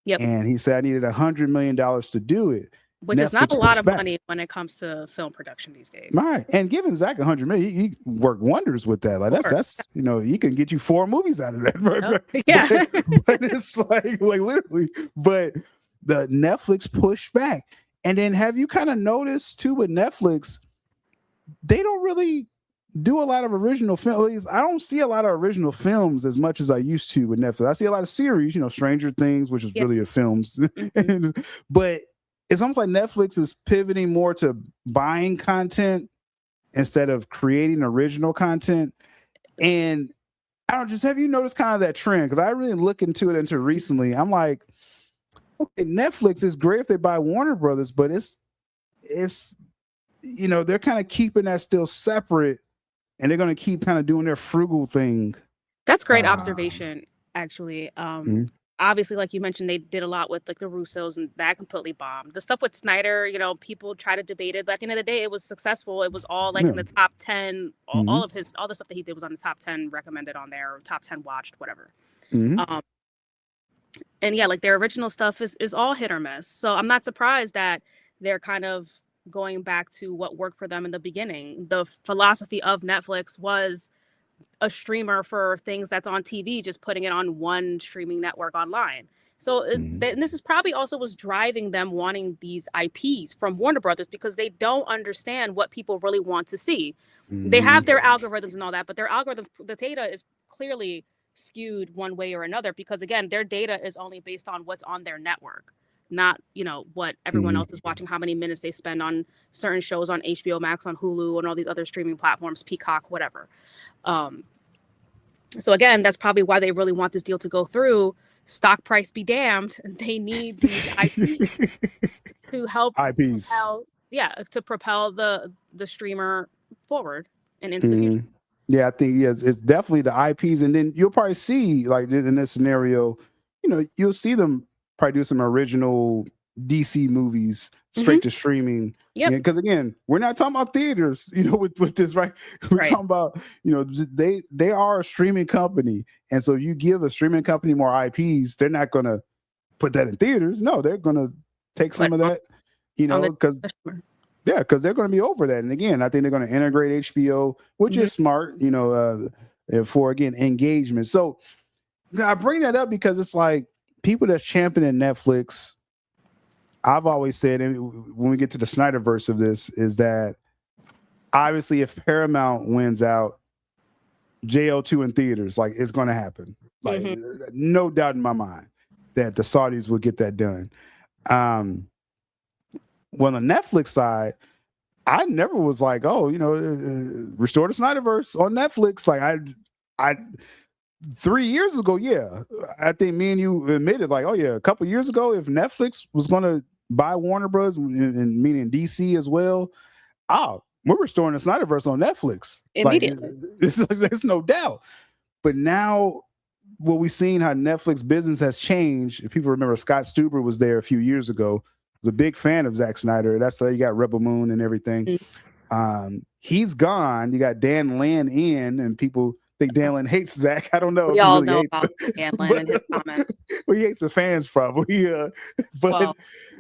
Yep. And he said, I needed $100 million to do it. Which is not a lot of money when it comes to film production these days. Right. And giving Zach $100 million, he worked wonders with that. Like that's he can get you 4 movies out of that. Yeah. But it's like literally, but the Netflix pushed back. And then have you kind of noticed too with Netflix, they don't really do a lot of original films. I don't see a lot of original films as much as I used to with Netflix. I see a lot of series, Stranger Things, which is really a films. But it's almost like Netflix is pivoting more to buying content instead of creating original content. And I don't just, have you noticed kind of that trend? Because I really look into it until recently. I'm like, okay, Netflix is great if they buy Warner Brothers, but it's they're kind of keeping that still separate, and they're going to keep kind of doing their frugal thing. That's great observation, actually. Obviously, like you mentioned, they did a lot with like the Russos, and that completely bombed. The stuff with Snyder, people try to debate it, but at the end of the day, it was successful. It was all like in the top 10. All the stuff that he did was on the top 10 recommended on there, or top 10 watched, whatever. And yeah, like their original stuff is all hit or miss. So I'm not surprised that they're kind of going back to what worked for them in the beginning. The philosophy of Netflix was a streamer for things that's on TV, just putting it on one streaming network online. So and this is probably also was driving them wanting these IPs from Warner Brothers, because they don't understand what people really want to see. They have their algorithms and all that, but their algorithm, the data is clearly skewed one way or another, because again, their data is only based on what's on their network, not what everyone else is watching, how many minutes they spend on certain shows on HBO Max, on Hulu, and all these other streaming platforms, Peacock, whatever. So again, that's probably why they really want this deal to go through. Stock price be damned. They need these IPs to help to propel the streamer forward and into the future. Yeah, I think it's definitely the IPs, and then you'll probably see, like in this scenario, you'll see them probably do some original DC movies straight to streaming. Because again, we're not talking about theaters, with this, right? We're talking about, they are a streaming company, and so you give a streaming company more IPs, they're not going to put that in theaters. No, they're going to take some of that, because they're going to be over that. And again, I think they're going to integrate HBO, which is smart, for again engagement. So I bring that up because it's like people that's championing Netflix. I've always said, and when we get to the Snyderverse of this, is that obviously if Paramount wins out, JL2 in theaters, like it's going to happen. Like no doubt in my mind that the Saudis will get that done. Well, on the Netflix side, I never was like, restore the Snyderverse on Netflix. Like I 3 years ago, I think me and you admitted, like, a couple years ago, if Netflix was going to by Warner Bros. And meaning DC as well, we're restoring the Snyderverse on Netflix Immediately. There's no doubt. But now, what we've seen how Netflix business has changed. If people remember, Scott Stuber was there a few years ago. Was a big fan of Zack Snyder. That's how you got Rebel Moon and everything. He's gone. You got Dan Lin in, and people think Dan Lin hates Zack. I don't know. We all know about Dan Lin and his comment. Well, he hates the fans probably. But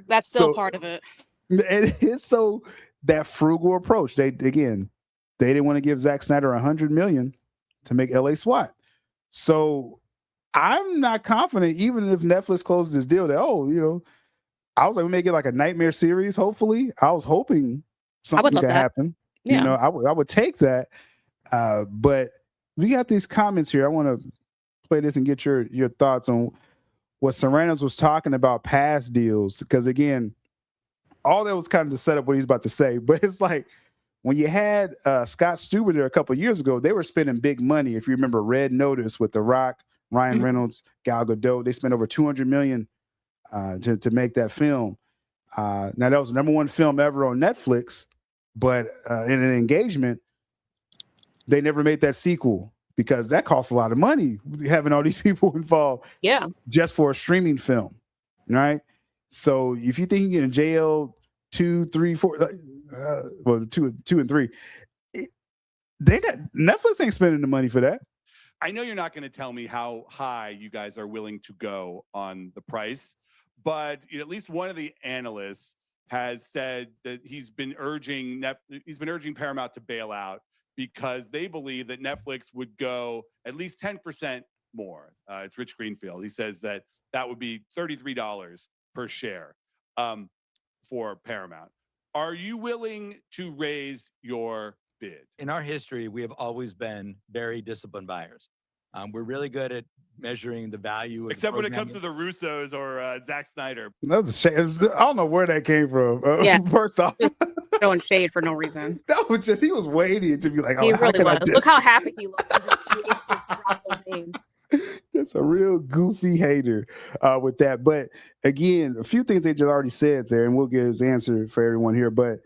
that's still part of it. It's so that frugal approach. They didn't want to give Zack Snyder $100 million to make LA SWAT. So I'm not confident, even if Netflix closes this deal, that I was like, we may get like a Nightmare series. Hopefully, I was hoping something could happen. Yeah. I would take that. But we got these comments here. I want to play this and get your thoughts on what Sarandos was talking about past deals, because again, all that was kind of to set up what he's about to say. But it's like when you had Scott Stuber there a couple of years ago, they were spending big money. If you remember Red Notice with The Rock, Ryan Reynolds, Gal Gadot, they spent over $200 million to make that film. Now that was the #1 film ever on Netflix, but in an engagement, they never made that sequel because that costs a lot of money, having all these people involved. Yeah. Just for a streaming film, right? So if you think you get a JL 2, 3, 4, 2 and 3, Netflix ain't spending the money for that. I know you're not going to tell me how high you guys are willing to go on the price, but at least one of the analysts has said that he's been urging Paramount to bail out because they believe that Netflix would go at least 10% more. It's Rich Greenfield. He says that would be $33 per share for Paramount. Are you willing to raise your bid? In our history, we have always been very disciplined buyers. We're really good at measuring the value. Except when it comes to the Russos or Zack Snyder. That's a shame. I don't know where that came from. First off, throwing shade for no reason. That was just, he was waiting to be like, he really was. Look how happy he looks. Those names. That's a real goofy hater with that. But again, a few things they just already said there, and we'll get his answer for everyone here. But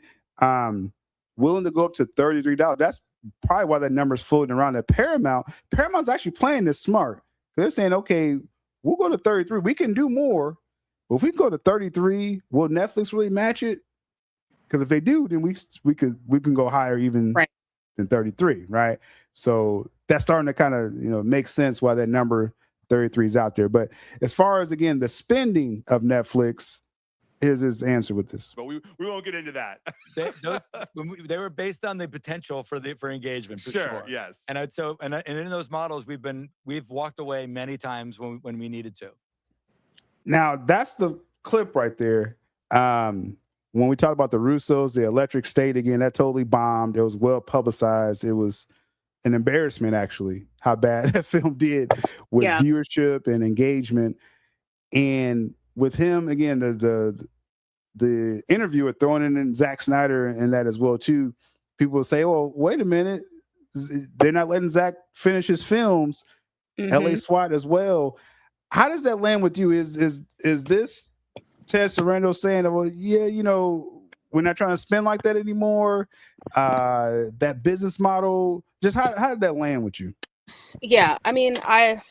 willing to go up to $33. That's probably why that number's floating around at Paramount's actually playing this smart. They're saying, okay, we'll go to 33. We can do more. But if we go to 33, will Netflix really match it? Because if they do, then we can go higher even than 33, right? So that's starting to kind of make sense why that number 33 is out there. But as far as again the spending of Netflix, here's his answer with this. But we won't get into that. They were based on the potential for engagement. For sure. Yes. And in those models, we've walked away many times when we needed to. Now that's the clip right there. When we talk about the Russos, the Electric State, again, that totally bombed. It was well publicized. It was an embarrassment, actually, how bad that film did with viewership and engagement. And with him, again, the interviewer throwing in Zack Snyder and that as well, too. People will say, well, wait a minute. They're not letting Zack finish his films, LA SWAT as well. How does that land with you? Is this Ted Sarandos saying, well, yeah, we're not trying to spend like that anymore? That business model, just how did that land with you? Yeah, I mean, I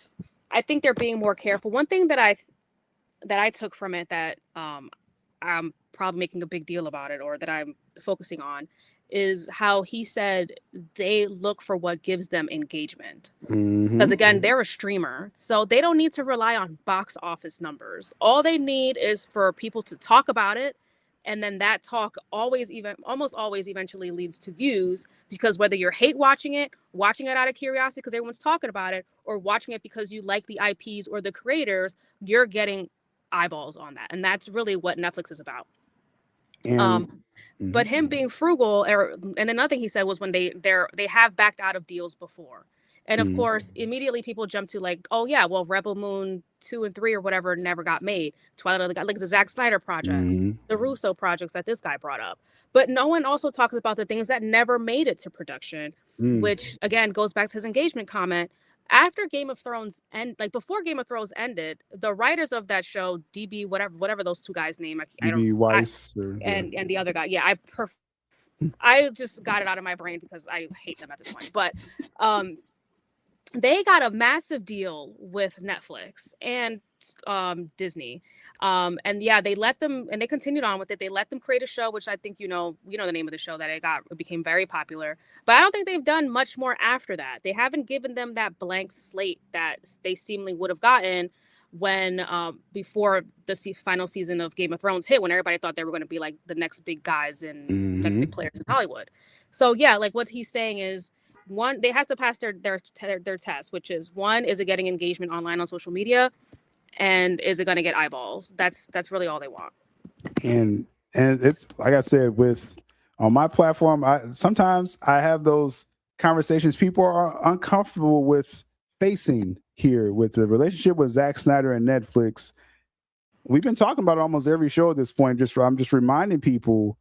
think they're being more careful. One thing that I took from it that I'm probably making a big deal about it, or that I'm focusing on, is how he said they look for what gives them engagement. Because again, they're a streamer, so they don't need to rely on box office numbers. All they need is for people to talk about it, and then that talk almost always eventually leads to views, because whether you're watching it out of curiosity because everyone's talking about it, or watching it because you like the IPs or the creators, you're getting eyeballs on that. And that's really what Netflix is about. But him being frugal, and then another thing he said was when they have backed out of deals before. And of course, immediately people jump to like, oh yeah, well, Rebel Moon 2 and 3 or whatever never got made. Twilight of the God, like the Zack Snyder projects, the Russo projects that this guy brought up. But no one also talks about the things that never made it to production, which again goes back to his engagement comment. after Game of Thrones before Game of Thrones ended, the writers of that show, DB whatever those two guys' name, I don't DB Weiss and the other guy, yeah, I just got it out of my brain because I hate them at this point. But they got a massive deal with Netflix and Disney. And yeah, they let them, and they continued on with it. They let them create a show, which I think you know the name of the show that it became very popular. But I don't think they've done much more after that. They haven't given them that blank slate that they seemingly would have gotten when before the final season of Game of Thrones hit, when everybody thought they were going to be like the next big guys and next big players in Hollywood. So yeah, like what he's saying is, one, they have to pass their test, which is, one, is it getting engagement online on social media, and is it going to get eyeballs? That's really all they want. And it's like I said, on my platform, sometimes I have those conversations people are uncomfortable with facing here with the relationship with Zack Snyder and Netflix. We've been talking about it almost every show at this point. I'm just reminding people,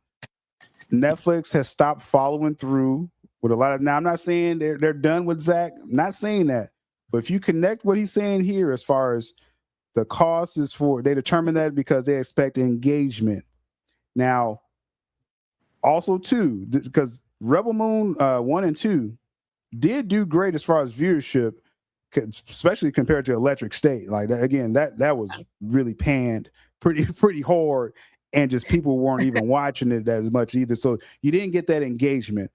Netflix has stopped following through with a lot of. Now, I'm not saying they're done with Zack. I'm not saying that, but if you connect what he's saying here, as far as the cost is they determine that because they expect engagement. Now, also too, because Rebel Moon 1 and 2 did do great as far as viewership, especially compared to Electric State. Like again, that was really panned pretty hard, and just people weren't even watching it as much either. So you didn't get that engagement.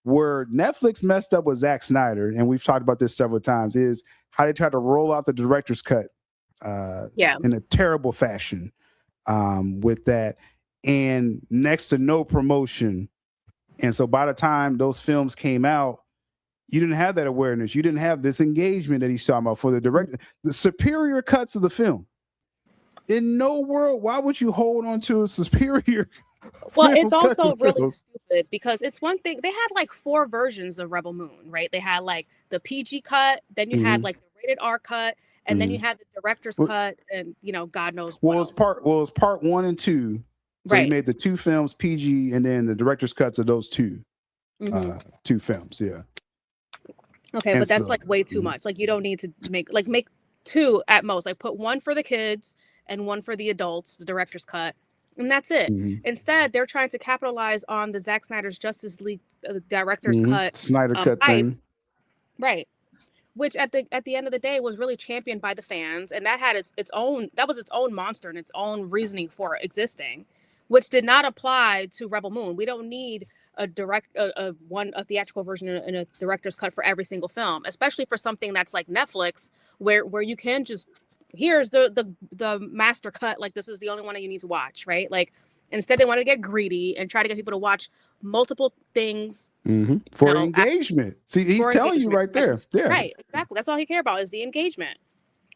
Where Netflix messed up with Zack Snyder, and we've talked about this several times, is how they tried to roll out the director's cut in a terrible fashion with that, and next to no promotion. And so by the time those films came out, you didn't have that awareness. You didn't have this engagement that he's talking about for the director. The superior cuts of the film. In no world, why would you hold on to a superior? Well, it's also really stupid because it's one thing. They had like 4 versions of Rebel Moon, right? They had like the PG cut, then you had like the rated R cut, and then you had the director's cut, and God knows what else. It's part 1 and 2. So he made the 2 films PG, and then the director's cuts of those 2 films. Yeah. Okay, and but that's like way too much. Like you don't need to make 2 at most. Like put 1 for the kids and 1 for the adults, the director's cut. And that's it. Instead, they're trying to capitalize on the Zack Snyder's Justice League director's cut, Snyder cut thing, right? Which at the end of the day was really championed by the fans, and that had its own monster and its own reasoning for existing, which did not apply to Rebel Moon. We don't need a theatrical version and a director's cut for every single film, especially for something that's like Netflix, where you can just. Here's the master cut, like this is the only one that you need to watch, right? Like instead they want to get greedy and try to get people to watch multiple things for engagement. See, he's telling you right there. Yeah. Right, exactly. That's all he cared about is the engagement.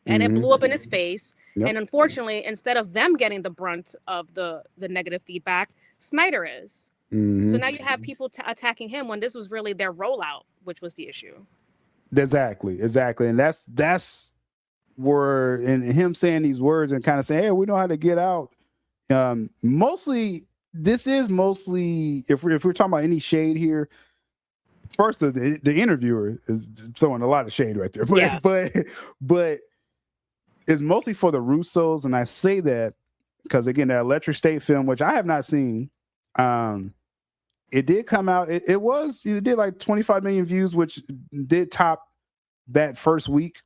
And it blew up in his face. Yep. And unfortunately, instead of them getting the brunt of the negative feedback, Snyder is. So now you have people attacking him when this was really their rollout, which was the issue. Exactly. And that's were in him saying these words and kind of saying, hey, we know how to get out. Mostly if we're talking about any shade here, first the interviewer is throwing a lot of shade right there, but it's mostly for the Russos. And I say that because again, that Electric State film, which I have not seen, it did come out. It did like 25 million views, which did top that first week.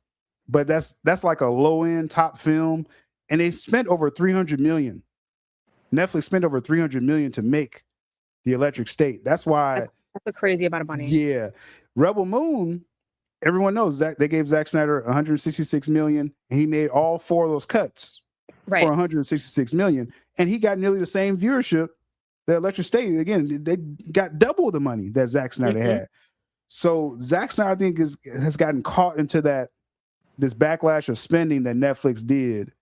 But that's like a low-end top film, and they spent over $300 million. Netflix spent over $300 million to make the Electric State. That's why that's a crazy amount of money. Yeah, Rebel Moon. Everyone knows that they gave Zack Snyder $166 million, and he made all 4 of those cuts for $166 million, and he got nearly the same viewership that Electric State. Again, they got double the money that Zack Snyder had. So Zack Snyder, I think, has gotten caught into this backlash of spending that Netflix did.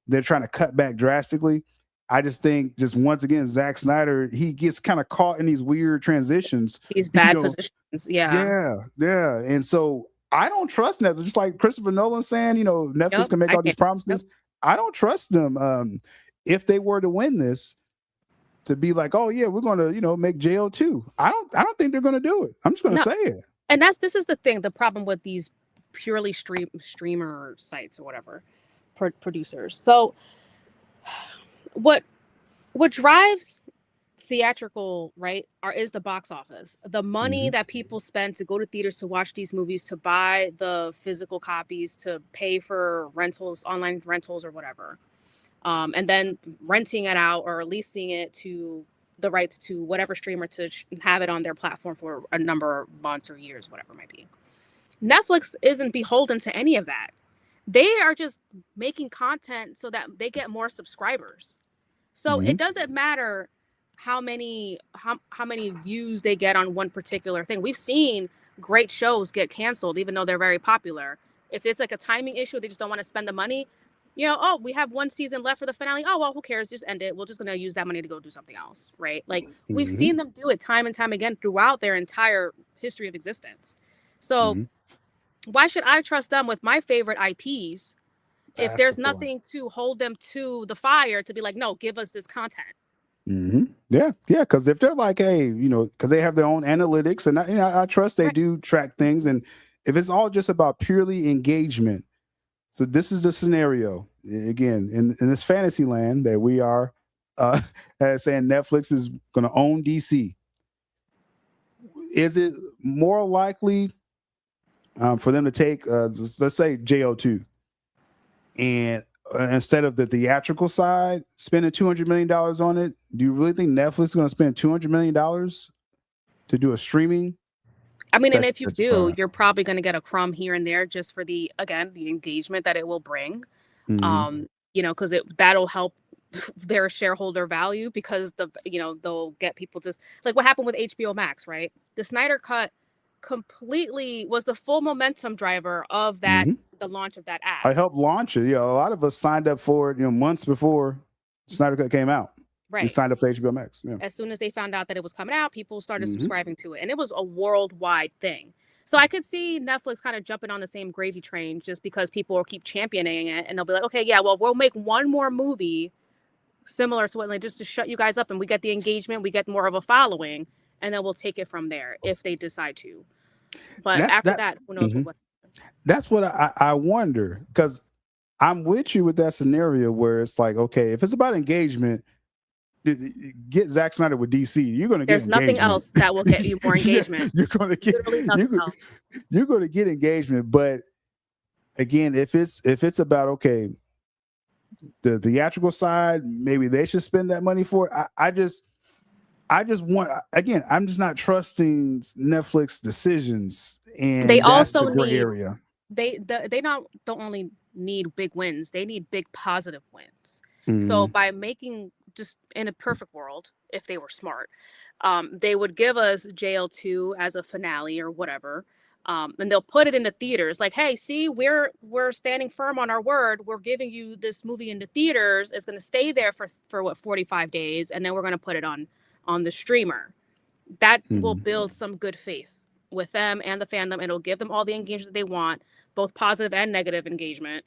They're trying to cut back drastically. I just think, once again, Zack Snyder, he gets kind of caught in these weird transitions. These bad positions. Yeah. And so I don't trust Netflix. Just like Christopher Nolan saying, Netflix can make all these promises. I don't trust them. If they were to win this, to be like, oh yeah, we're going to, make JO2. I don't think they're going to do it. I'm just going to say it. And this is the thing, the problem with these purely streamer sites or whatever, producers. So what drives theatrical, right, is the box office, the money that people spend to go to theaters to watch these movies, to buy the physical copies, to pay for rentals, online rentals or whatever, and then renting it out or leasing it to the rights to whatever streamer to have it on their platform for a number of months or years, whatever it might be. Netflix isn't beholden to any of that. They are just making content so that they get more subscribers. So it doesn't matter how many views they get on one particular thing. We've seen great shows get canceled, even though they're very popular. If it's like a timing issue, they just don't want to spend the money. You know, oh, we have one season left for the finale. Oh, well, who cares? Just end it. We're just going to use that money to go do something else, right? Like we've seen them do it time and time again throughout their entire history of existence. So why should I trust them with my favorite IPs if there's nothing to hold them to the fire to be like, no, give us this content? Yeah, because if they're like, hey, you know, because they have their own analytics, and I trust they do track things, and if it's all just about purely engagement, so this is the scenario again in this fantasy land that we are saying Netflix is going to own DC. Is it more likely for them to take, let's say, JO2, and instead of the theatrical side, spending $200 million on it, do you really think Netflix is going to spend $200 million to do a streaming? I mean, and if you do, you're probably going to get a crumb here and there just for the engagement that it will bring. You know, because that'll help their shareholder value, because they'll get people just like what happened with HBO Max, right? The Snyder Cut completely was the full momentum driver of that, the launch of that app. I helped launch it. A lot of us signed up for it, months before Snyder Cut came out. Right. We signed up for HBO Max. Yeah. As soon as they found out that it was coming out, people started subscribing to it. And it was a worldwide thing. So I could see Netflix kind of jumping on the same gravy train just because people will keep championing it. And they'll be like, okay, yeah, well, we'll make one more movie similar to what, like, just to shut you guys up. And we get the engagement, we get more of a following. And then we'll take it from there if they decide to. But after that, who knows what. That's what I wonder, because I'm with you with that scenario where it's like, okay, if it's about engagement, get Zack Snyder with DC. You're going to get engagement. There's nothing else that will get you more engagement. You're going to get literally nothing else. You're going to get engagement, but again, if it's about, okay, the theatrical side, maybe they should spend that money for it. I just want, again, I'm just not trusting Netflix decisions, and they also the gray area. They don't only need big wins; they need big positive wins. So by making, just in a perfect world, if they were smart, they would give us JL2 as a finale or whatever, and they'll put it in the theaters. Like, hey, see, we're standing firm on our word. We're giving you this movie in the theaters. It's going to stay there for what, 45 days, and then we're going to put it on the streamer. That will build some good faith with them and the fandom. It'll give them all the engagement they want, both positive and negative engagement,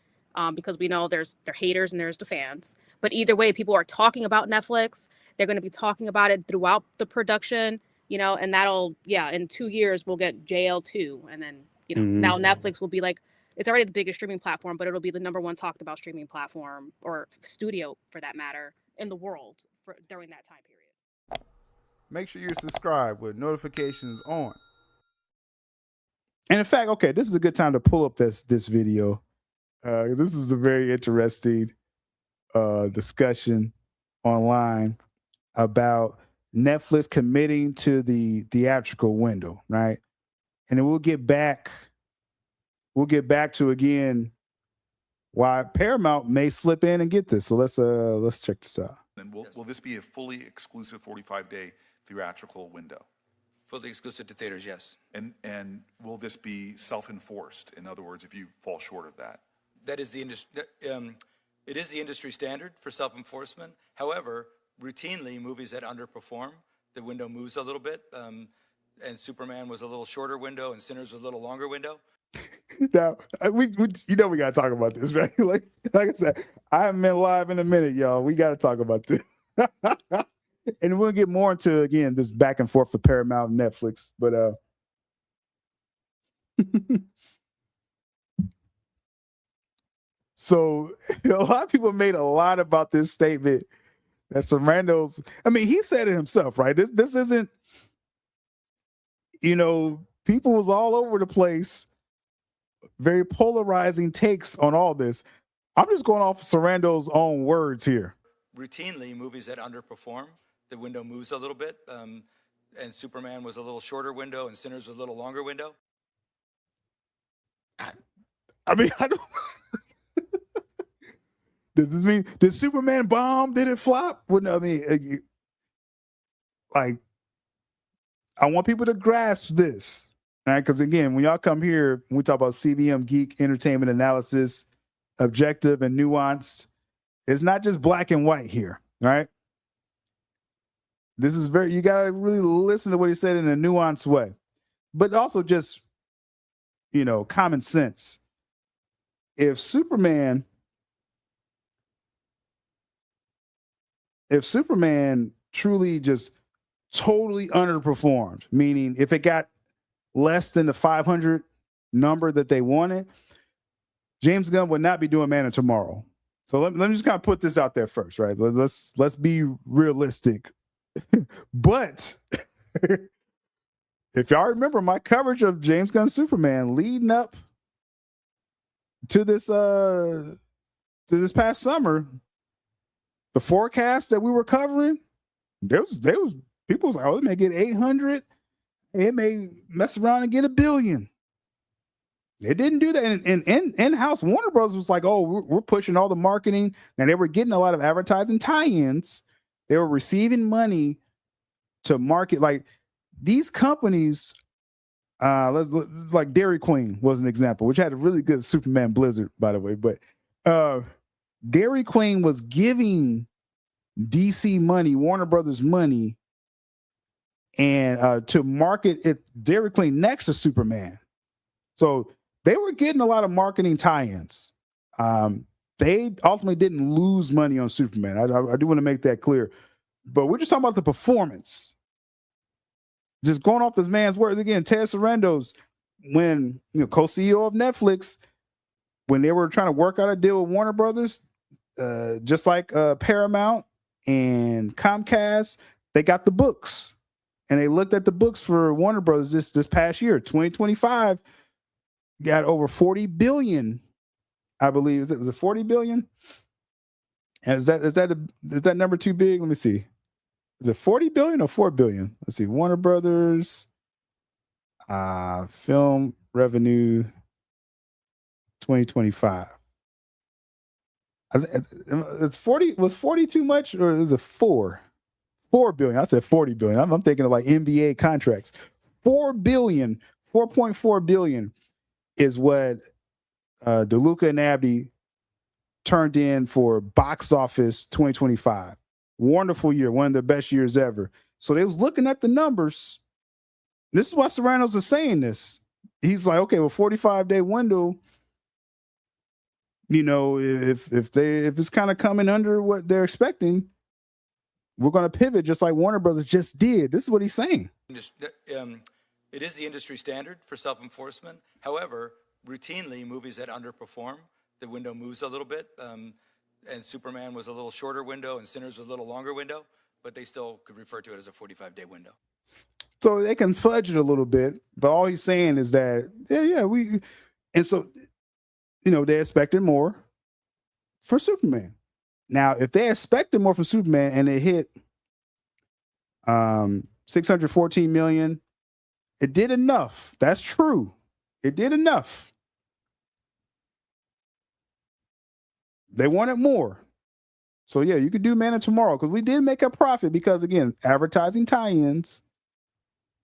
because we know there's their haters and there's the fans. But either way, people are talking about Netflix. They're going to be talking about it throughout the production, and that'll, in 2 years, we'll get JL2. And then, now Netflix will be like, it's already the biggest streaming platform, but it'll be the #1 talked about streaming platform, or studio for that matter, in the world during that time period. Make sure you're subscribed with notifications on. And in fact, okay, this is a good time to pull up this video. This is a very interesting discussion online about Netflix committing to the theatrical window, right? And then we'll get back to, again, why Paramount may slip in and get this. So let's check this out. And will this be a fully exclusive 45-day theatrical window? Fully exclusive to theaters, yes. And will this be self-enforced? In other words, if you fall short of that? That is the industry. It is the industry standard for self-enforcement. However, routinely, movies that underperform, the window moves a little bit. And Superman was a little shorter window, and Sinners was a little longer window. Now, we we got to talk about this, right? Like I said, I haven't been live in a minute, y'all. We got to talk about this. And we'll get more into, again, this back and forth for Paramount and Netflix. But So a lot of people made a lot about this statement that Sarandos. I mean, he said it himself, right? This isn't, people was all over the place, very polarizing takes on all this. I'm just going off of Sarandos' own words here. Routinely, movies that underperform, the window moves a little bit, and Superman was a little shorter window, and Sinners was a little longer window. I mean, I don't. Does this mean did Superman bomb? Did it flop? Well, no, I mean, like, I want people to grasp this, right? Because again, when y'all come here, we talk about CBM Geek Entertainment Analysis, objective and nuanced. It's not just black and white here, right? This is you gotta really listen to what he said in a nuanced way, but also just, common sense. If Superman truly just totally underperformed, meaning if it got less than the 500 number that they wanted, James Gunn would not be doing Man of Tomorrow. So let me just kind of put this out there first, right? Let's be realistic. But if y'all remember my coverage of James Gunn Superman leading up to this past summer, the forecast that we were covering, there was people was like, oh, it may get 800, it may mess around and get 1 billion. It didn't do that. And in-house Warner Bros. Was like, oh, we're pushing all the marketing, and they were getting a lot of advertising tie-ins. They were receiving money to market. Like, these companies, like Dairy Queen was an example, which had a really good Superman Blizzard, by the way. But Dairy Queen was giving DC money, Warner Brothers money, and to market it Dairy Queen next to Superman. So they were getting a lot of marketing tie-ins. They ultimately didn't lose money on Superman. I do want to make that clear. But we're just talking about the performance. Just going off this man's words again, Ted Sarandos, when co-CEO of Netflix, when they were trying to work out a deal with Warner Brothers, just like Paramount and Comcast, they got the books, and they looked at the books for Warner Brothers this past year, 2025, got over 40 billion, I believe. Was it 40 billion? And is that number too big? Let me see. Is it 40 billion or 4 billion? Let's see. Warner Brothers film revenue 2025. It's 40. Was 40 too much, or is it 4 billion? I said 40 billion. I'm thinking of like NBA contracts. 4 billion, 4.4 billion is what DeLuca and Abdi turned in for box office 2025. Wonderful year, one of the best years ever. So they was looking at the numbers. This is why Sarandos is saying this. He's like, okay, well, 45-day window, if it's kind of coming under what they're expecting, we're going to pivot just like Warner Brothers just did. This is what he's saying. It is the industry standard for self-enforcement. However, routinely, movies that underperform, the window moves a little bit. And Superman was a little shorter window, and Sinners was a little longer window, but they still could refer to it as a 45-day window. So they can fudge it a little bit, but all he's saying is that, they expected more for Superman. Now, if they expected more from Superman and it hit 614 million, it did enough. That's true. It did enough. They wanted more. So, yeah, you could do Man of Tomorrow, because we did make a profit because, again, advertising tie-ins.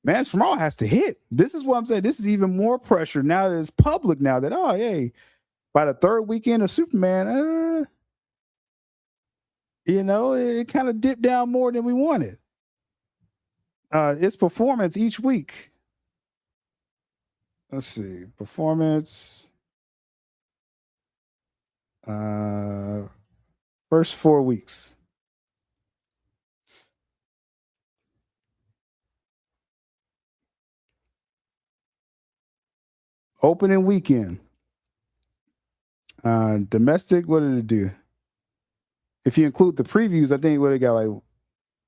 Man of Tomorrow has to hit. This is what I'm saying. This is even more pressure now that it's public now that, oh, hey, by the third weekend of Superman, it kind of dipped down more than we wanted. Its performance each week. Let's see. Performance. First 4 weeks. Opening weekend. Domestic, what did it do? If you include the previews, I think what it got like,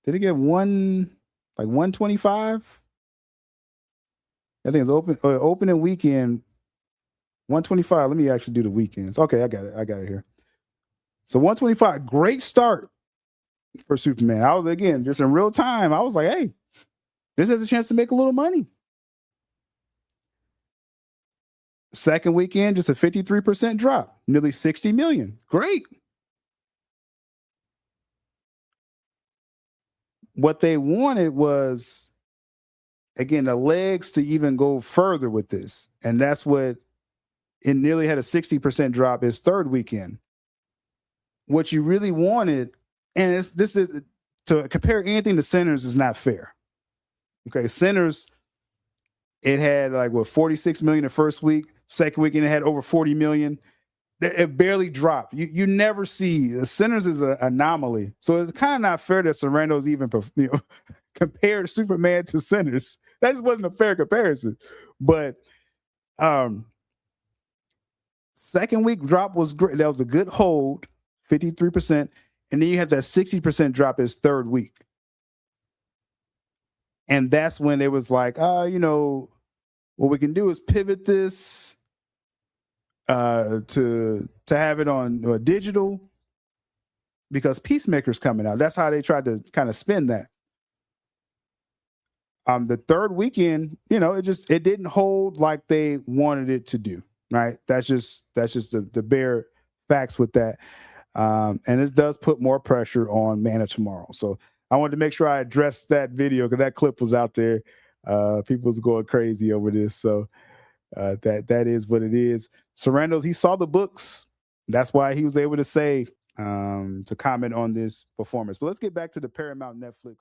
did it get 125? I think it's opening weekend 125. Let me actually do the weekends. Okay, I got it here. So 125, great start for Superman. I was, again, just in real time, I was like, hey, this has a chance to make a little money. Second weekend, just a 53% drop, nearly 60 million. Great. What they wanted was, again, the legs to even go further with this. And that's what it nearly had, a 60% drop its third weekend. What you really wanted, and this is to compare anything to Sinners is not fair. Okay, Sinners, it had like 46 million the first week. Second weekend, it had over 40 million. It barely dropped. You never see, Sinners is an anomaly. So it's kind of not fair that Sarandos even compared Superman to Sinners. That just wasn't a fair comparison. But second week drop was great. That was a good hold, 53%. And then you had that 60% drop its third week. And that's when it was like, what we can do is pivot this to have it on digital, because Peacemaker's coming out. That's how they tried to kind of spin that. The third weekend, it didn't hold like they wanted it to do. Right? That's just the bare facts with that. And it does put more pressure on Man of Tomorrow. So I wanted to make sure I addressed that video, because that clip was out there. People was going crazy over this. So that is what it is. Sarandos, he saw the books. That's why he was able to say, to comment on this performance. But let's get back to the Paramount Netflix